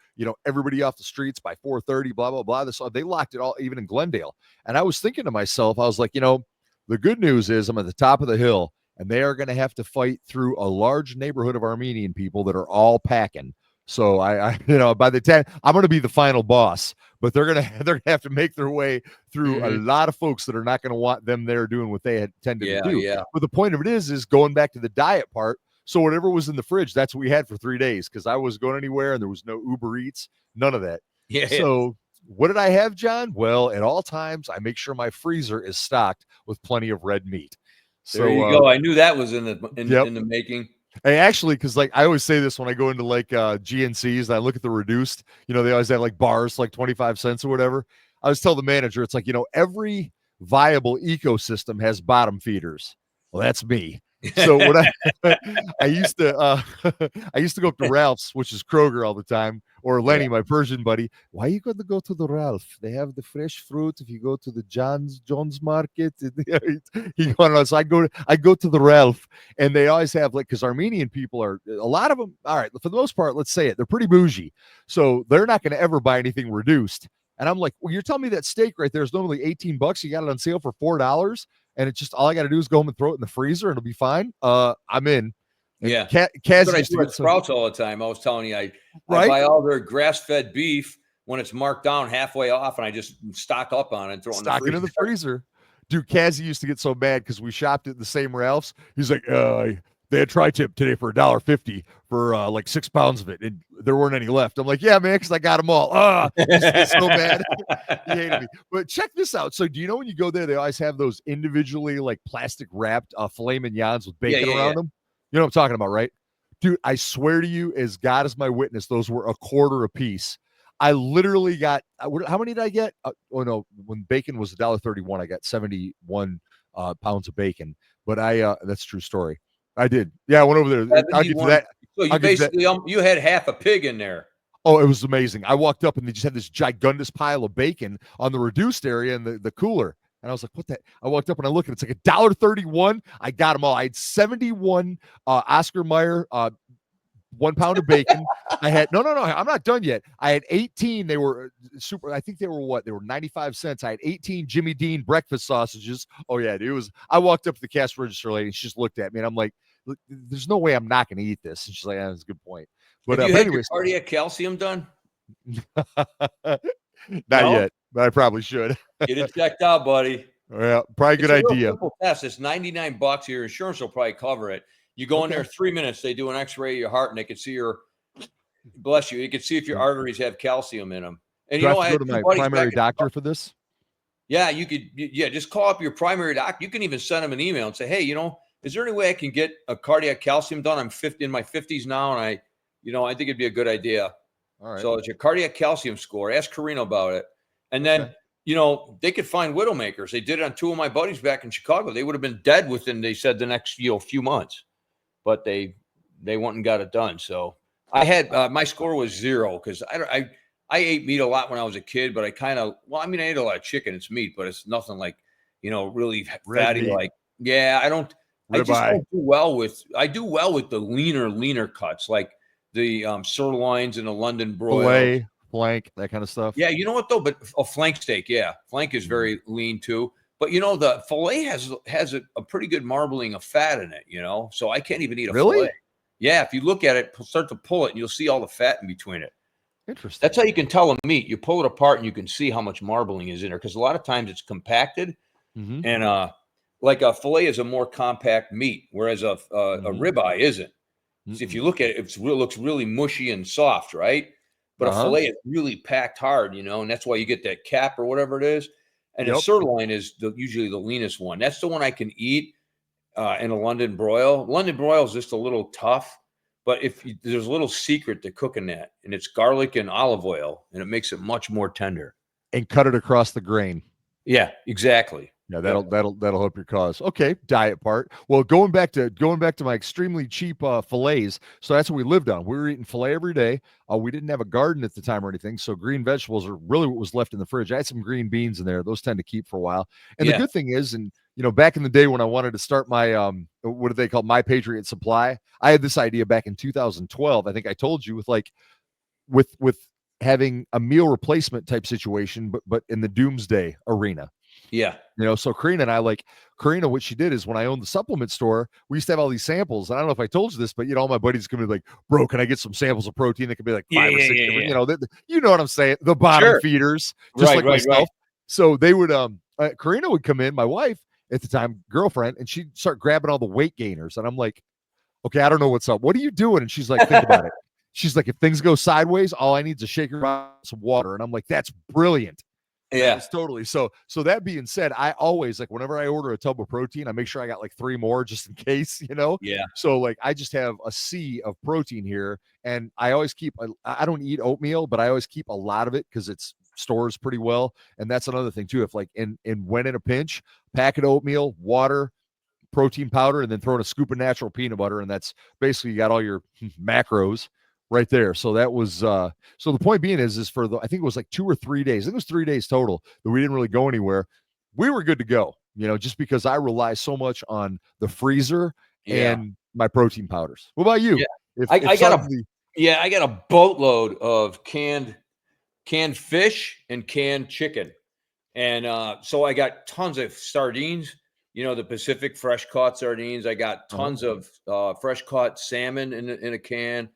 everybody off the streets by 4:30, blah, blah, blah. They locked it all, even in Glendale. And I was thinking to myself, I was like, the good news is I'm at the top of the hill, and they are going to have to fight through a large neighborhood of Armenian people that are all packing. So I by the time I'm going to be the final boss, but they're going to have to make their way through a lot of folks that are not going to want them there doing what they had tended to do. Yeah. But the point of it is going back to the diet part. So whatever was in the fridge, that's what we had for 3 days, because I wasn't going anywhere and there was no Uber Eats, none of that. Yeah. So what did I have, John? Well, at all times, I make sure my freezer is stocked with plenty of red meat. So there you go. I knew that was in the making. Hey, actually, because like I always say this when I go into like GNCs and I look at the reduced, they always have like bars like 25 cents or whatever. I always tell the manager, it's like, every viable ecosystem has bottom feeders. Well, that's me. So when I used to go up to Ralph's, which is Kroger all the time, or Lenny, my Persian buddy. Why are you going to go to the Ralph? They have the fresh fruit. If you go to the John's Market, so I go to the Ralph, and they always have like, because Armenian people are, a lot of them, all right, for the most part, let's say it, they're pretty bougie, so they're not going to ever buy anything reduced. And I'm like, well, you're telling me that steak right there is normally $18. You got it on sale for $4. And it's just, all I got to do is go home and throw it in the freezer and it'll be fine. I'm in. And yeah. Kaz I do at Sprouts all the time. I was telling you, I buy all their grass-fed beef when it's marked down halfway off, and I just stock up on it and throw it in the freezer. Stock it in the freezer. Dude, Kaz used to get so mad because we shopped at the same Ralph's. He's like, they had tri-tip today for $1.50 for like 6 pounds of it, and there weren't any left. I'm like, yeah, man, because I got them all. He's so mad. He hated me. But check this out. So do you know when you go there, they always have those individually like plastic wrapped filet mignons with bacon around them? You know what I'm talking about, right? Dude, I swear to you, as God is my witness, those were $0.25 a piece. I literally got, how many did I get? When bacon was $1.31, I got 71 pounds of bacon. But that's a true story. I did. Yeah, I went over there. I'll give you that. So you basically, you had half a pig in there. Oh, it was amazing. I walked up and they just had this gigantous pile of bacon on the reduced area in the cooler. And I was like, what the? I walked up and I looked, and it's like $1.31. I got them all. I had 71 Oscar Mayer 1 pound of bacon. I had no, I'm not done yet. I had 18. They were super. I think they were what? They were 95 cents. I had 18 Jimmy Dean breakfast sausages. Oh yeah, dude, it was. I walked up to the cash register lady, and she just looked at me, and I'm like, there's no way I'm not going to eat this. And she's like, that's a good point. But have you had your cardiac calcium done? Not yet, but I probably should. Get it checked out, buddy. Yeah, probably good idea. Simple test. It's $99. Your insurance will probably cover it. You go in there 3 minutes. They do an X-ray of your heart, and they can see bless you. You can see if your arteries have calcium in them. And do I have to go to my primary doctor for this? Yeah, you could. Yeah, just call up your primary doctor. You can even send them an email and say, hey, is there any way I can get a cardiac calcium done? I'm in my 50s now, and I think it'd be a good idea. All right. So it's your cardiac calcium score. Ask Karina about it. And then, they could find widowmakers. They did it on 2 of my buddies back in Chicago. They would have been dead within, they said, the next, few months. But they went and got it done. So I had, my score was 0 because I ate meat a lot when I was a kid, but I ate a lot of chicken. It's meat, but it's nothing like, really fatty. Like, I don't do well with the leaner cuts, like the sirloins and the London broil. Filet, flank, that kind of stuff. Yeah, you know what though? But a flank steak, flank is very lean too. But the fillet has a pretty good marbling of fat in it, so I can't even eat a Really? fillet. Yeah, if you look at it, start to pull it, and you'll see all the fat in between it. Interesting. That's how you can tell a meat. You pull it apart, and you can see how much marbling is in there, because a lot of times it's compacted, Mm-hmm. and like a fillet is a more compact meat, whereas a ribeye isn't. So if you look at it, it looks really mushy and soft, right? But a fillet is really packed hard, and that's why you get that cap or whatever it is. And a sirloin is usually the leanest one. That's the one I can eat in a London broil. London broil is just a little tough, but there's a little secret to cooking that, and it's garlic and olive oil, and it makes it much more tender. And cut it across the grain. Yeah, exactly. Yeah, that'll help your cause. Okay, diet part. Well, going back to my extremely cheap fillets. So that's what we lived on. We were eating filet every day. We didn't have a garden at the time or anything, so green vegetables are really what was left in the fridge. I had some green beans in there; those tend to keep for a while. And the good thing is, and back in the day when I wanted to start my what do they call My Patriot Supply, I had this idea back in 2012. I think I told you with having a meal replacement type situation, but in the doomsday arena. Yeah. So Karina, what she did is when I owned the supplement store, we used to have all these samples. I don't know if I told you this, but all my buddies come in like, bro, can I get some samples of protein? That could be like 5 or 6 different, you know what I'm saying? The bottom feeders, just like myself. Right. So they would, Karina would come in, my wife at the time, girlfriend, and she'd start grabbing all the weight gainers. And I'm like, okay, I don't know what's up. What are you doing? And she's like, think about it. She's like, if things go sideways, all I need is a shaker of some water. And I'm like, that's brilliant. Yeah, totally. So that being said, I always whenever I order a tub of protein, I make sure I got 3 more just in case, Yeah. So I just have a sea of protein here, and I always keep. I don't eat oatmeal, but I always keep a lot of it because it stores pretty well. And that's another thing too. If when in a pinch, packet of oatmeal, water, protein powder, and then throw in a scoop of natural peanut butter, and that's basically you got all your macros right there. So that was so the point being is for I think it was 2 or 3 days. I think it was 3 days total that we didn't really go anywhere. We were good to go, just because I rely so much on the freezer and my protein powders. What about you? Yeah. I got a boatload of canned fish and canned chicken. And so I got tons of sardines, the Pacific fresh caught sardines. I got tons of fresh caught salmon in a can.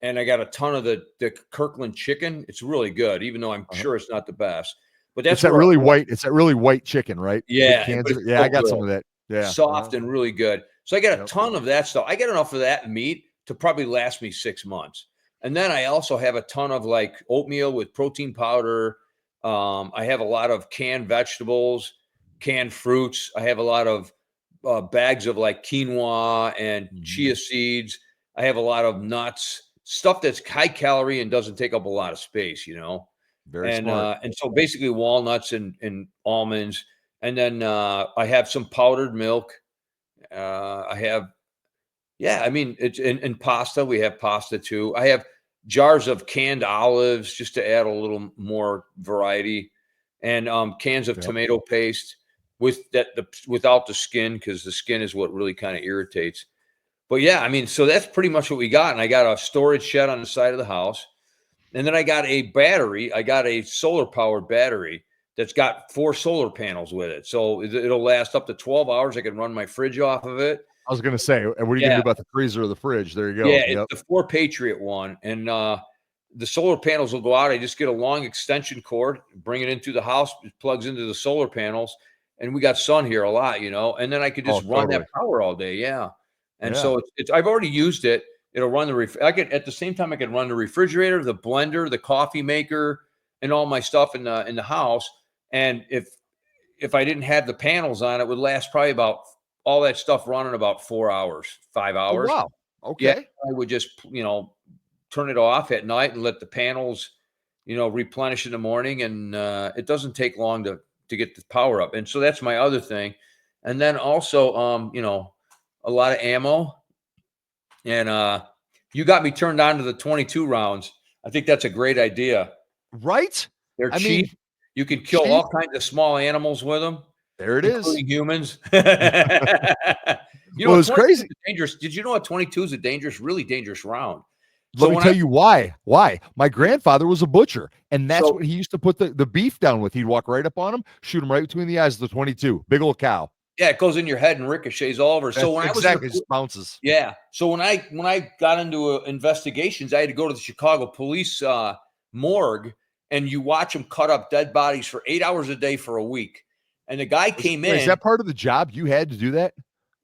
And I got a ton of the Kirkland chicken. It's really good, even though I'm sure it's not the best. But that's that really white. It's that really white chicken, right? Yeah, I got some of that. Yeah, soft and really good. So I got a ton of that stuff. I got enough of that meat to probably last me 6 months. And then I also have a ton of oatmeal with protein powder. I have a lot of canned vegetables, canned fruits. I have a lot of bags of quinoa and chia seeds. I have a lot of nuts. Stuff that's high calorie and doesn't take up a lot of space, Very smart. And so basically walnuts and almonds. And then I have some powdered milk. It's in pasta. We have pasta too. I have jars of canned olives just to add a little more variety, and cans of tomato paste without the skin, because the skin is what really kind of irritates. But so that's pretty much what we got. And I got a storage shed on the side of the house. And then I got a battery. I got a solar powered battery that's got 4 solar panels with it. So it'll last up to 12 hours. I can run my fridge off of it. I was going to say, and what are you going to do about the freezer or the fridge? There you go. Yeah, it's the 4 Patriot one. And the solar panels will go out. I just get a long extension cord, bring it into the house. It plugs into the solar panels. And we got sun here a lot, and then I could just run that power all day. Yeah. And so it's I've already used it. It'll run at the same time I can run the refrigerator, the blender, the coffee maker, and all my stuff in the house. And if I didn't have the panels on, it would last probably about all that stuff running about 4 hours, 5 hours. Oh, wow. Okay. Yeah, I would just turn it off at night and let the panels replenish in the morning, and it doesn't take long to get the power up. And so that's my other thing. And then also a lot of ammo, and you got me turned on to the 22 rounds. I think that's a great idea. Right? They're cheap. You can kill all kinds of small animals with them. There it is. Including humans. It's crazy. Dangerous. Did you know a 22 is a really dangerous round? Let me tell you why. Why? My grandfather was a butcher, and that's what he used to put the beef down with. He'd walk right up on him, shoot him right between the eyes of the 22. Big old cow. Yeah, it goes in your head and ricochets all over. So when exactly, it just bounces. Yeah. So when I got into investigations, I had to go to the Chicago police morgue, and you watch them cut up dead bodies for 8 hours a day for a week. And the guy came in. Is that part of the job? You had to do that?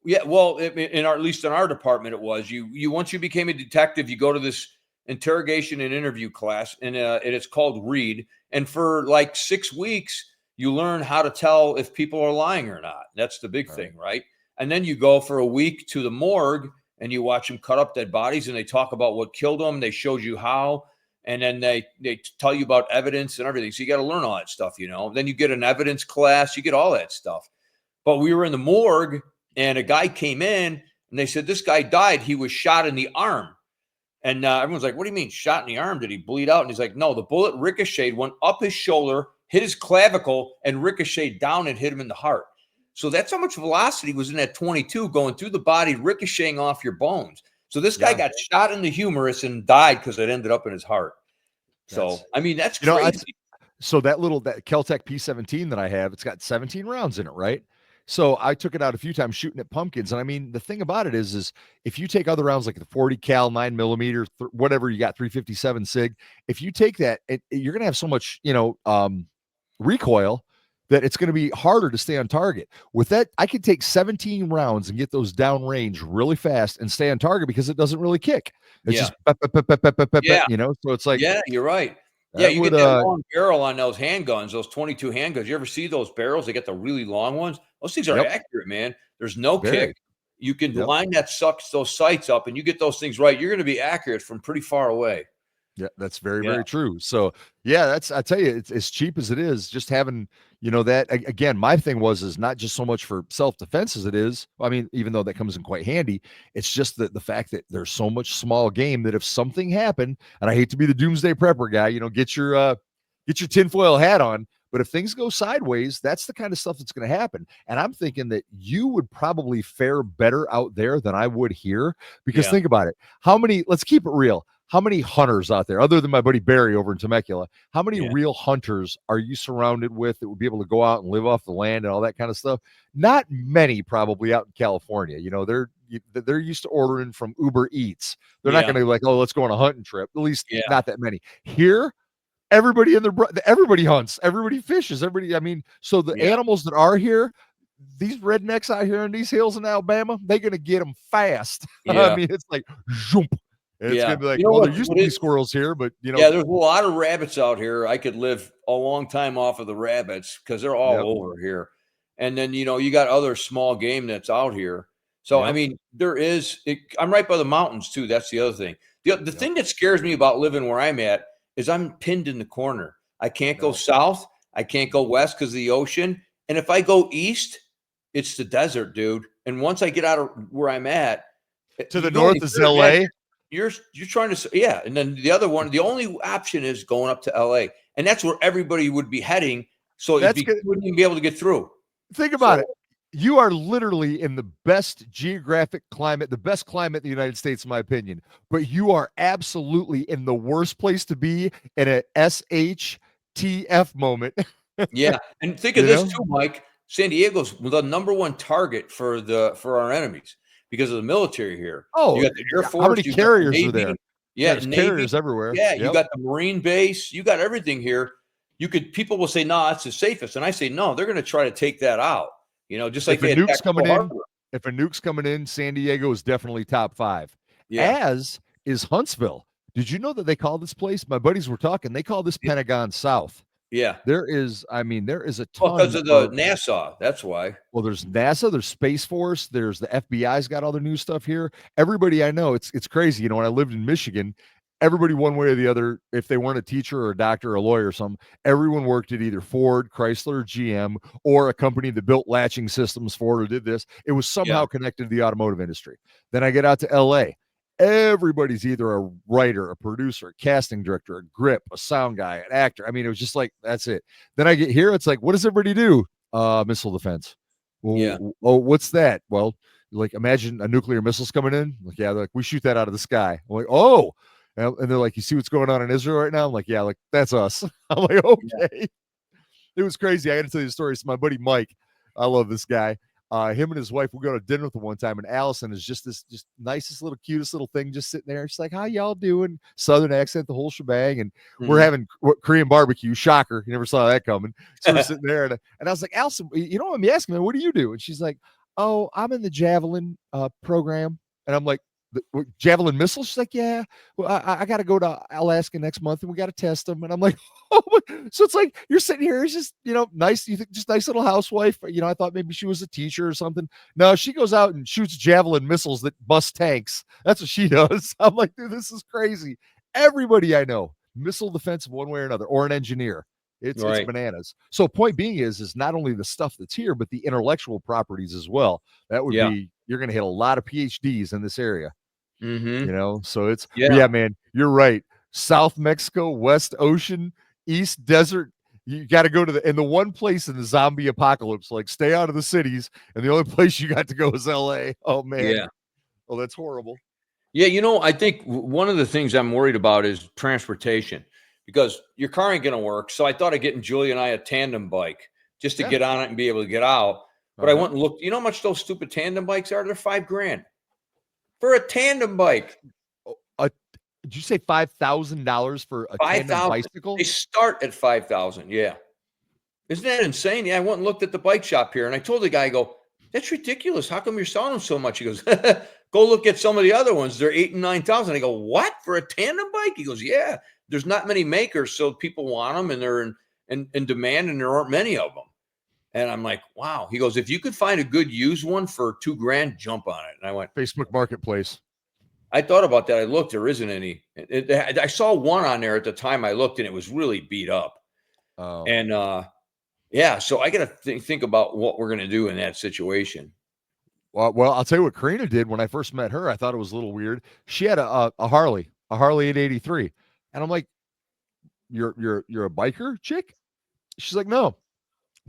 Yeah. Well, at least in our department, it was. You once you became a detective, you go to this interrogation and interview class, and it's called READ. And for like 6 weeks, you learn how to tell if people are lying or not. That's the big thing, right? And then you go for a week to the morgue, and you watch them cut up dead bodies, and they talk about what killed them. They showed you how, and then they tell you about evidence and everything. So you got to learn all that stuff, Then you get an evidence class. You get all that stuff. But we were in the morgue, and a guy came in, and they said, this guy died. He was shot in the arm. And everyone's like, what do you mean shot in the arm? Did he bleed out? And he's like, no, the bullet ricocheted, went up his shoulder, hit his clavicle, and ricocheted down and hit him in the heart. So that's how much velocity was in that 22 going through the body, ricocheting off your bones. So this guy got shot in the humerus and died because it ended up in his heart. So, I mean, that's crazy. So that Kel-Tec P17 that I have, it's got 17 rounds in it, right? So I took it out a few times shooting at pumpkins. And I mean, the thing about it is if you take other rounds like the 40 cal 9mm, whatever you got, 357 SIG, if you take that, you're going to have so much, recoil that it's going to be harder to stay on target. With that, I could take 17 rounds and get those down range really fast and stay on target because it doesn't really kick. It's just, so it's like, yeah, you're right. Yeah, you get that long barrel on those handguns, those 22 handguns. You ever see those barrels? They get the really long ones. Those things are accurate, man. There's no kick. You can line those sights up, and you get those things right. You're going to be accurate from pretty far away. Yeah, that's very, very true. So yeah, I tell you, it's as cheap as it is, just having, that again, my thing is not just so much for self-defense as it is. I mean, even though that comes in quite handy, it's just the fact that there's so much small game that if something happened, and I hate to be the doomsday prepper guy, get your tinfoil hat on, but if things go sideways, that's the kind of stuff that's going to happen. And I'm thinking that you would probably fare better out there than I would here, because think about it. Let's keep it real. How many hunters out there, other than my buddy Barry over in Temecula, how many real hunters are you surrounded with that would be able to go out and live off the land and all that kind of stuff? Not many, probably, out in California. They're used to ordering from Uber Eats. They're not going to be like, oh, let's go on a hunting trip. At least not that many. Here, everybody hunts, everybody fishes, everybody. I mean, so the animals that are here, these rednecks out here in these hills in Alabama, they're going to get them fast. I mean, it's like, zoom. It's gonna be like, there used to be squirrels here, but there's a lot of rabbits out here. I could live a long time off of the rabbits because they're all over here. And then you got other small game that's out here. So I mean, I'm right by the mountains too. That's the other thing. The thing that scares me about living where I'm at is I'm pinned in the corner. I can't go south. I can't go west because of the ocean. And if I go east, it's the desert, dude. And once I get out of where I'm at, to the north is LA. You're trying to, and then the other one, the only option is going up to LA, and that's where everybody would be heading. So you wouldn't even be able to get through. Think about it. You are literally in the best geographic climate, the best climate in the United States, in my opinion. But you are absolutely in the worst place to be in a SHTF moment. Yeah, and think of this too, Mike. San Diego's the number one target for our enemies. Because of the military here. Oh, you got the Air Force. How many carriers are there? Yeah, there's carriers everywhere. Yeah, you got the Marine base. You got everything here. People will say, no, it's the safest. And I say, no, they're going to try to take that out. Just like if a nuke's coming in, San Diego is definitely top 5. Yeah. As is Huntsville. Did you know that they call this place? My buddies were talking. They call this Pentagon South. Yeah. There is a ton. Because of the NASA. That's why. Well, there's NASA, there's Space Force, there's the FBI's got all their new stuff here. Everybody I know, it's crazy. When I lived in Michigan, everybody one way or the other, if they weren't a teacher or a doctor or a lawyer or something, everyone worked at either Ford, Chrysler, or GM, or a company that built latching systems for it or did this. It was somehow connected to the automotive industry. Then I get out to LA. Everybody's either a writer, a producer, a casting director, a grip, a sound guy, an actor. I mean, it was just like, that's it. Then I get here, it's like, what does everybody do? Missile defense. Well, oh, what's that? Well, like, imagine a nuclear missile's coming in. Like, we shoot that out of the sky. I'm like, oh, And they're like, you see what's going on in Israel right now? I'm like, yeah, like that's us. I'm like, okay. It was crazy. I got to tell you the story. So my buddy Mike, I love this guy. Him and his wife, we go to dinner with him one time, and Allison is just this just nicest little cutest little thing just sitting there. She's like, how y'all doing? Southern accent, the whole shebang. And we're having Korean barbecue. Shocker. You never saw that coming. So we're sitting there, and I was like, Allison, you know what I'm asking, man, what do you do? And she's like, oh, I'm in the Javelin program. And I'm like, javelin missiles? She's like, yeah, well, I got to go to Alaska next month and we got to test them. And I'm like, oh, so it's like you're sitting here, it's just, nice. You think just nice little housewife. I thought maybe she was a teacher or something. No, she goes out and shoots javelin missiles that bust tanks. That's what she does. I'm like, dude, this is crazy. Everybody I know, missile defense one way or another, or an engineer. It's bananas. So point being is not only the stuff that's here, but the intellectual properties as well. That would be, you're going to hit a lot of PhDs in this area. So it's man, you're right. South Mexico, West Ocean, East Desert. You got to go to the one place in the zombie apocalypse, like stay out of the cities, and the only place you got to go is LA. Oh man. Yeah. Oh, that's horrible. Yeah, I think one of the things I'm worried about is transportation, because your car ain't gonna work. So I thought of getting Julia and I a tandem bike just to get on it and be able to get out. But I went and looked, you know how much those stupid tandem bikes are? They're $5,000. For a tandem bike. Did you say $5,000 for a tandem bicycle? They start at $5,000. Yeah. Isn't that insane? Yeah, I went and looked at the bike shop here, and I told the guy, I go, that's ridiculous. How come you're selling them so much? He goes, go look at some of the other ones. They're $8,000 and $9,000. I go, what? For a tandem bike? He goes, yeah. There's not many makers, so people want them, and they're in demand, and there aren't many of them. And I'm like, wow. He goes, if you could find a good used one for $2,000, jump on it. And I went, Facebook Marketplace. I thought about that. I looked, there isn't any. I saw one on there at the time I looked, and it was really beat up. Oh. And so I got to think about what we're going to do in that situation. Well, I'll tell you what Karina did when I first met her. I thought it was a little weird. She had a Harley 883. And I'm like, you're a biker chick? She's like, no.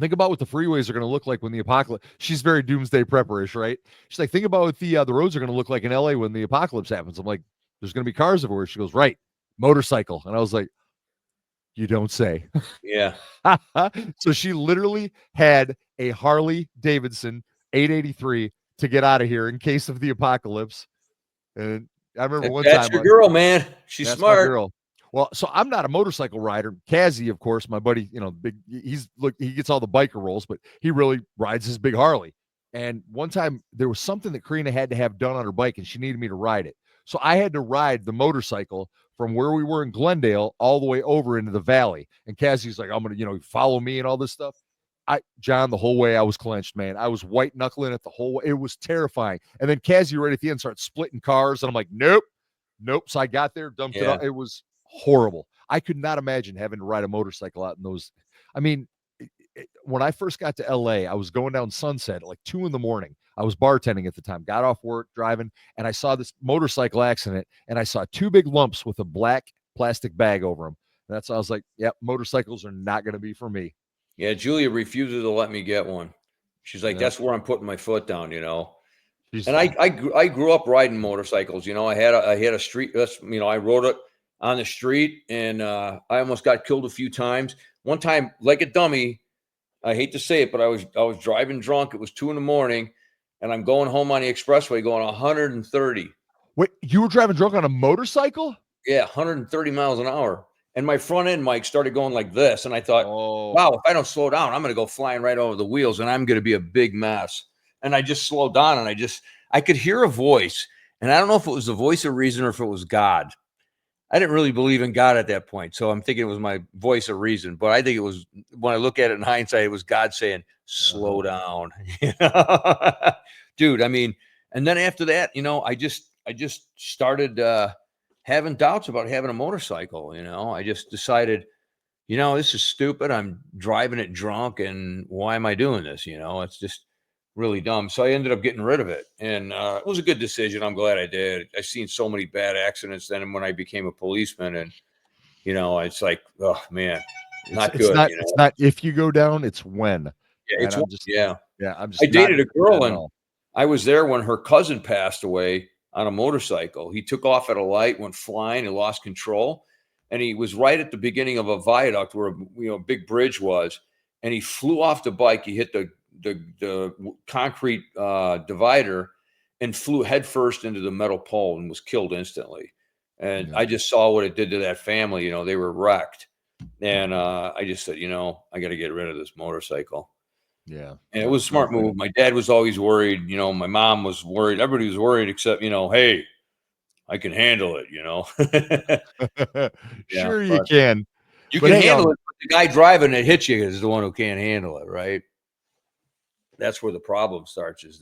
Think about what the freeways are going to look like when the apocalypse. She's very doomsday prepperish, right? She's like, think about what the roads are going to look like in LA when the apocalypse happens. I'm like, there's going to be cars everywhere. She goes, right, motorcycle. And I was like, you don't say. Yeah. So she literally had a Harley Davidson 883 to get out of here in case of the apocalypse. And I remember one time. That's your girl, man. She's smart. My girl. Well, so I'm not a motorcycle rider. Kazzy, of course, my buddy, he gets all the biker rolls, but he really rides his big Harley. And one time there was something that Karina had to have done on her bike, and she needed me to ride it. So I had to ride the motorcycle from where we were in Glendale all the way over into the valley. And Kazzy's like, I'm going to, follow me and all this stuff. John, the whole way I was clenched, man. I was white knuckling it the whole way. It was terrifying. And then Kazzy right at the end started splitting cars. And I'm like, nope. So I got there, dumped it out. It was horrible. I could not imagine having to ride a motorcycle out in those. I mean, when I first got to LA, I was going down Sunset at like 2 a.m. I was bartending at the time, got off work, driving, and I saw this motorcycle accident, and I saw 2 big lumps with a black plastic bag over them. And I was like, yep, motorcycles are not going to be for me. Yeah, Julia refuses to let me get one. She's like, that's where I'm putting my foot down, And I grew up riding motorcycles. I had a street. I rode it on the street, and I almost got killed a few times. One time, like a dummy, I hate to say it, but I was driving drunk. It was 2 a.m, and I'm going home on the expressway going 130. Wait, you were driving drunk on a motorcycle? Yeah, 130 miles an hour. And my front end mic started going like this. And I thought, wow, if I don't slow down, I'm going to go flying right over the wheels, and I'm going to be a big mess. And I just slowed down, and I could hear a voice. And I don't know if it was the voice of reason or if it was God. I didn't really believe in God at that point. So I'm thinking it was my voice of reason. But I think it was, when I look at it in hindsight, it was God saying, slow down. Dude, I mean, and then after that, I just started having doubts about having a motorcycle. I just decided, this is stupid. I'm driving it drunk, and why am I doing this? It's just really dumb. So I ended up getting rid of it, and it was a good decision. I'm glad I did. I've seen so many bad accidents then when I became a policeman, and it's like, oh man, not good. It's not if you go down, it's when. Yeah, it's I dated a girl, and I was there when her cousin passed away on a motorcycle. He took off at a light, went flying, and lost control. And he was right at the beginning of a viaduct where a big bridge was, and he flew off the bike. He hit the concrete divider and flew headfirst into the metal pole and was killed instantly. And I just saw what it did to that family. They were wrecked. And I just said, I got to get rid of this motorcycle. Yeah. And it was a smart move. My dad was always worried. My mom was worried. Everybody was worried except, hey, I can handle it, Sure, you can. You can handle it, but the guy driving it hits you is the one who can't handle it, right? That's where the problem starts, is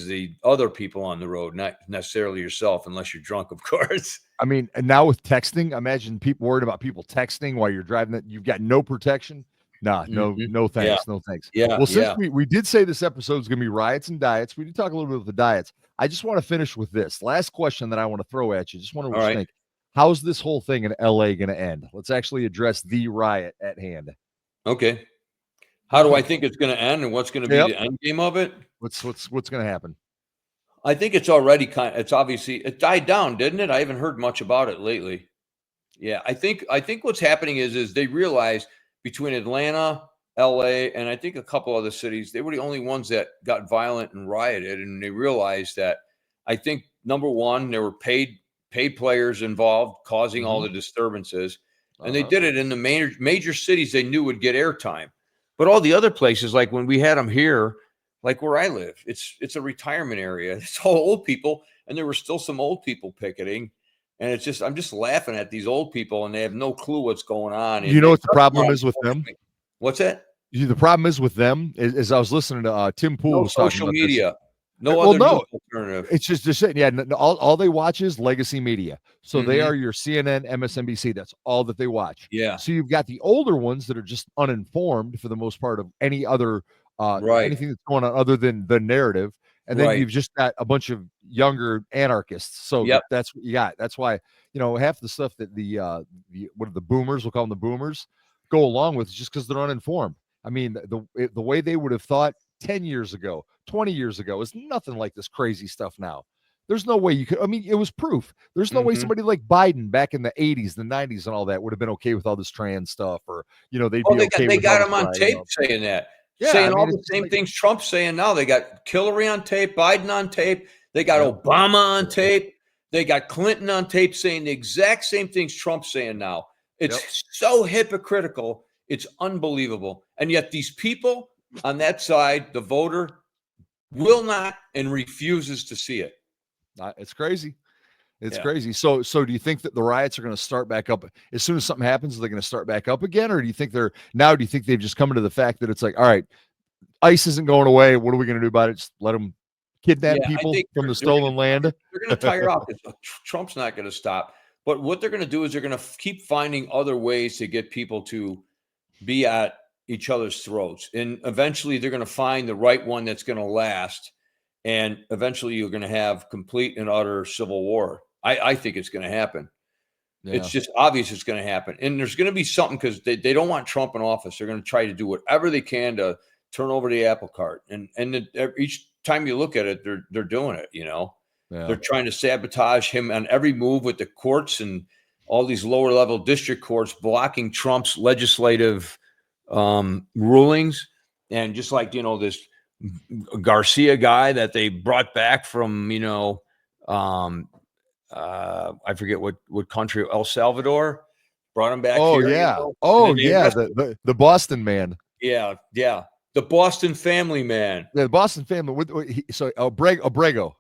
the other people on the road, not necessarily yourself, unless you're drunk, of course. I mean, and now with texting, imagine people worried about people texting while you're driving that. You've got no protection. Nah, no thanks. No thanks. Yeah. Well, since we did say this episode is going to be riots and diets, we did talk a little bit about the diets. I just want to finish with this last question that I want to throw at you. Just want to think, how's this whole thing in LA going to end? Let's actually address the riot at hand. Okay. How do I think it's going to end, and what's going to be the end game of it? What's going to happen? I think it's already it died down, didn't it? I haven't heard much about it lately. Yeah, I think what's happening is they realized between Atlanta, LA, and I think a couple other cities, they were the only ones that got violent and rioted, and they realized that, I think, number one, there were paid players involved causing all the disturbances, and they did it in the major cities they knew would get airtime. But all the other places, like when we had them here, like where I live, it's a retirement area. It's all old people, and there were still some old people picketing. And I'm just laughing at these old people, and they have no clue what's going on. You know what the problem is with them? What's that? The problem is with them is I was listening to Tim Pool was talking social about media. This. No alternative. It's just saying, all they watch is legacy media. So they are your CNN, MSNBC. That's all that they watch. Yeah. So you've got the older ones that are just uninformed for the most part of any other anything that's going on other than the narrative. And then you've just got a bunch of younger anarchists. So that's what you got. That's why, half the stuff that the boomers, we'll call them the boomers, go along with is just because they're uninformed. I mean, the way they would have thought 10 years ago, 20 years ago is nothing like this crazy stuff now. There's no way you could. I mean, it was proof. There's no way somebody like Biden back in the 80s, the 90s, and all that would have been okay with all this trans stuff, or they'd be okay. They got him on tape saying that. Yeah, saying all the same things Trump's saying now. They got Hillary on tape, Biden on tape. They got Obama on tape. They got Clinton on tape saying the exact same things Trump's saying now. It's so hypocritical. It's unbelievable. And yet these people on that side, the voter, will not and refuses to see it. It's crazy. It's crazy. So do you think that the riots are going to start back up as soon as something happens? Are they going to start back up again? Or do you think do you think they've just come to the fact that it's like, all right, ICE isn't going away. What are we going to do about it? Just let them kidnap people from the stolen land? They're going to tire out. Trump's not going to stop. But what they're going to do is they're going to keep finding other ways to get people to be at each other's throats. And eventually they're going to find the right one that's going to last. And eventually you're going to have complete and utter civil war. I think it's going to happen. Yeah. It's just obvious it's going to happen. And there's going to be something because they don't want Trump in office. They're going to try to do whatever they can to turn over the apple cart. And each time you look at it, they're doing it, Yeah. They're trying to sabotage him on every move with the courts and all these lower level district courts blocking Trump's legislative rulings. And just like, this Garcia guy that they brought back from, I forget what country, El Salvador, brought him back. Oh, here, yeah. The Boston man. Yeah. The Boston family man. Yeah, the Boston family. Abrego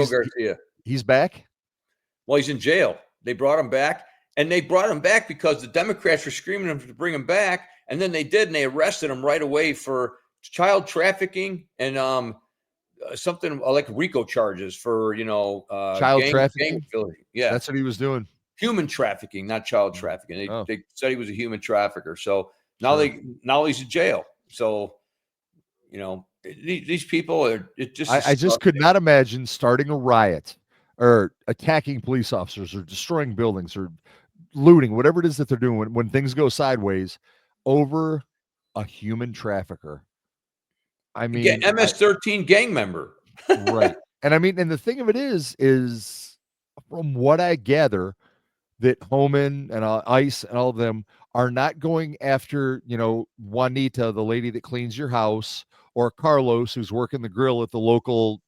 Garcia. He's back? Well, he's in jail. They brought him back, and they brought him back because the Democrats were screaming at him to bring him back, and then they did, and they arrested him right away for child trafficking and something like RICO charges for, child trafficking. Yeah, that's what he was doing. Human trafficking, not child trafficking. They said he was a human trafficker. So now he's in jail. So, these people are. It just. I just could not imagine starting a riot or attacking police officers or destroying buildings or looting, whatever it is that they're doing when things go sideways over a human trafficker. I mean, MS-13 gang member. Right. And I mean, and the thing of it is from what I gather, that Homan and Ice and all of them are not going after, Juanita, the lady that cleans your house, or Carlos, who's working the grill at the local,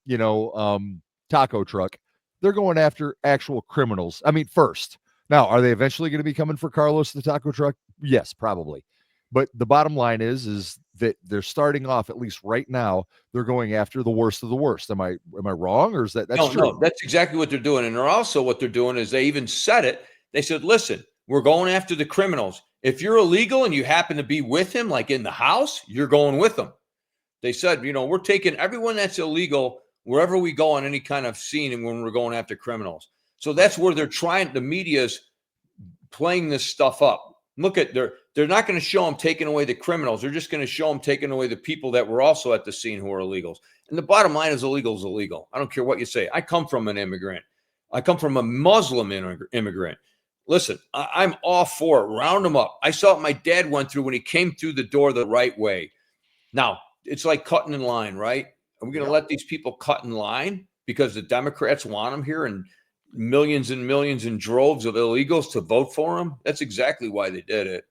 taco truck. They're going after actual criminals. I mean, first. Now, are they eventually going to be coming for Carlos, the taco truck? Yes, probably. But the bottom line is that they're starting off, at least right now, they're going after the worst of the worst. Am I wrong, or is that's No, true? no, that's exactly what they're doing. And they're also what they're doing is they even said it. They said, listen, we're going after the criminals. If you're illegal and you happen to be with him, like in the house, you're going with them. They said, we're taking everyone that's illegal wherever we go on any kind of scene and when we're going after criminals. So that's where they're trying, the media's playing this stuff up. Look at they're not going to show them taking away the criminals. They're just going to show them taking away the people that were also at the scene who are illegals. And the bottom line is illegal is illegal. I don't care what you say. I come from an immigrant. I come from a Muslim immigrant. Listen, I'm all for it. Round them up. I saw what my dad went through when he came through the door the right way. Now, it's like cutting in line, right? Are we going to let these people cut in line because the Democrats want them here and millions and millions in droves of illegals to vote for them? That's exactly why they did it.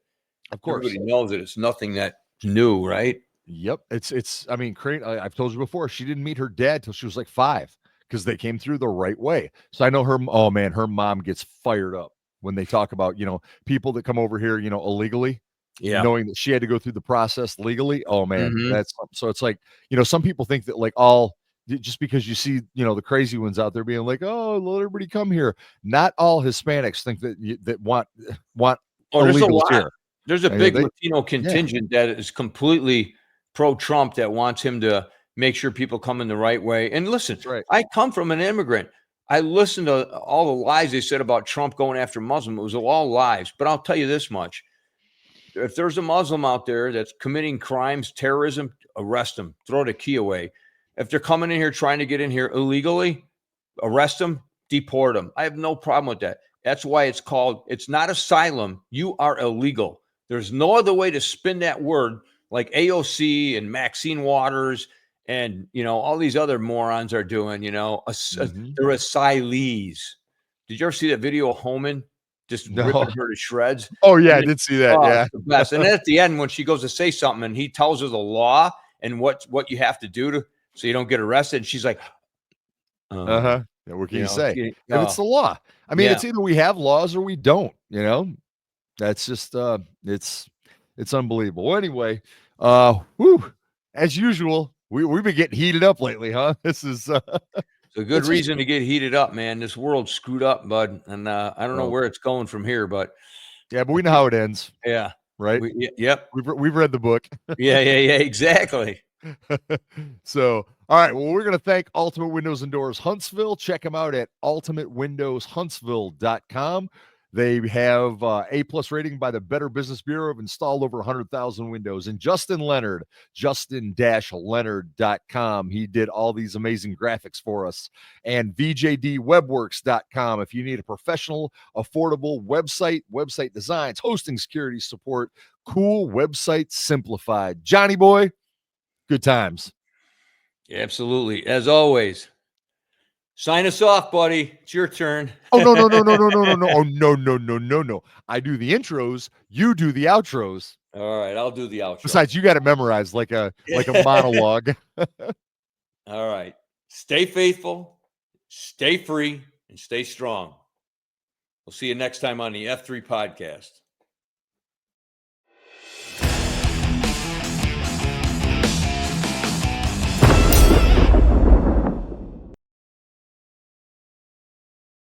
Of course. Everybody knows that it's nothing that's new, right? Yep. I mean, I've told you before, she didn't meet her dad till she was like 5 because they came through the right way. So I know her mom gets fired up when they talk about, people that come over here, illegally. Yeah. Knowing that she had to go through the process legally. Oh man, so it's like, some people think that like just because you see, the crazy ones out there being like, oh, let everybody come here. Not all Hispanics think that want there's a lot. Here. There's a big Latino contingent that is completely pro-Trump that wants him to make sure people come in the right way. And listen, I come from an immigrant. I listened to all the lies they said about Trump going after Muslims. It was all lies. But I'll tell you this much. If there's a Muslim out there that's committing crimes, terrorism, arrest them, throw the key away. If they're coming in here trying to get in here illegally, arrest them, deport them. I have no problem with that. That's why it's not asylum. You are illegal. There's no other way to spin that word like AOC and Maxine Waters and, all these other morons are doing, they're asylees. Did you ever see that video of Homan just ripping her to shreds? Oh, yeah, I did see that, yeah. The best. And then at the end, when she goes to say something and he tells her the law and what you have to do so you don't get arrested, and she's like, yeah, what can you say? It's the law. I mean, it's either we have laws or we don't, That's just it's unbelievable. Well, anyway, as usual, we've been getting heated up lately, huh? This is it's a good reason to get heated up, man. This world's screwed up, bud, and I don't know where it's going from here, but yeah, but we know how it ends. Yeah, right. Yep, we've read the book. yeah, exactly. So, all right. Well, we're going to thank Ultimate Windows and Doors Huntsville. Check them out at ultimatewindowshuntsville.com. They have A+ rating by the Better Business Bureau, have installed over 100,000 windows. And Justin Leonard, justin-leonard.com. He did all these amazing graphics for us. And vjdwebworks.com. If you need a professional, affordable website designs, hosting, security support, cool website simplified. Johnny boy, good times. Absolutely. As always. Sign us off, buddy. It's your turn. Oh, no. Oh, no. I do the intros. You do the outros. All right. I'll do the outro. Besides, you got it memorized like a monologue. All right. Stay faithful, stay free, and stay strong. We'll see you next time on the F3 podcast.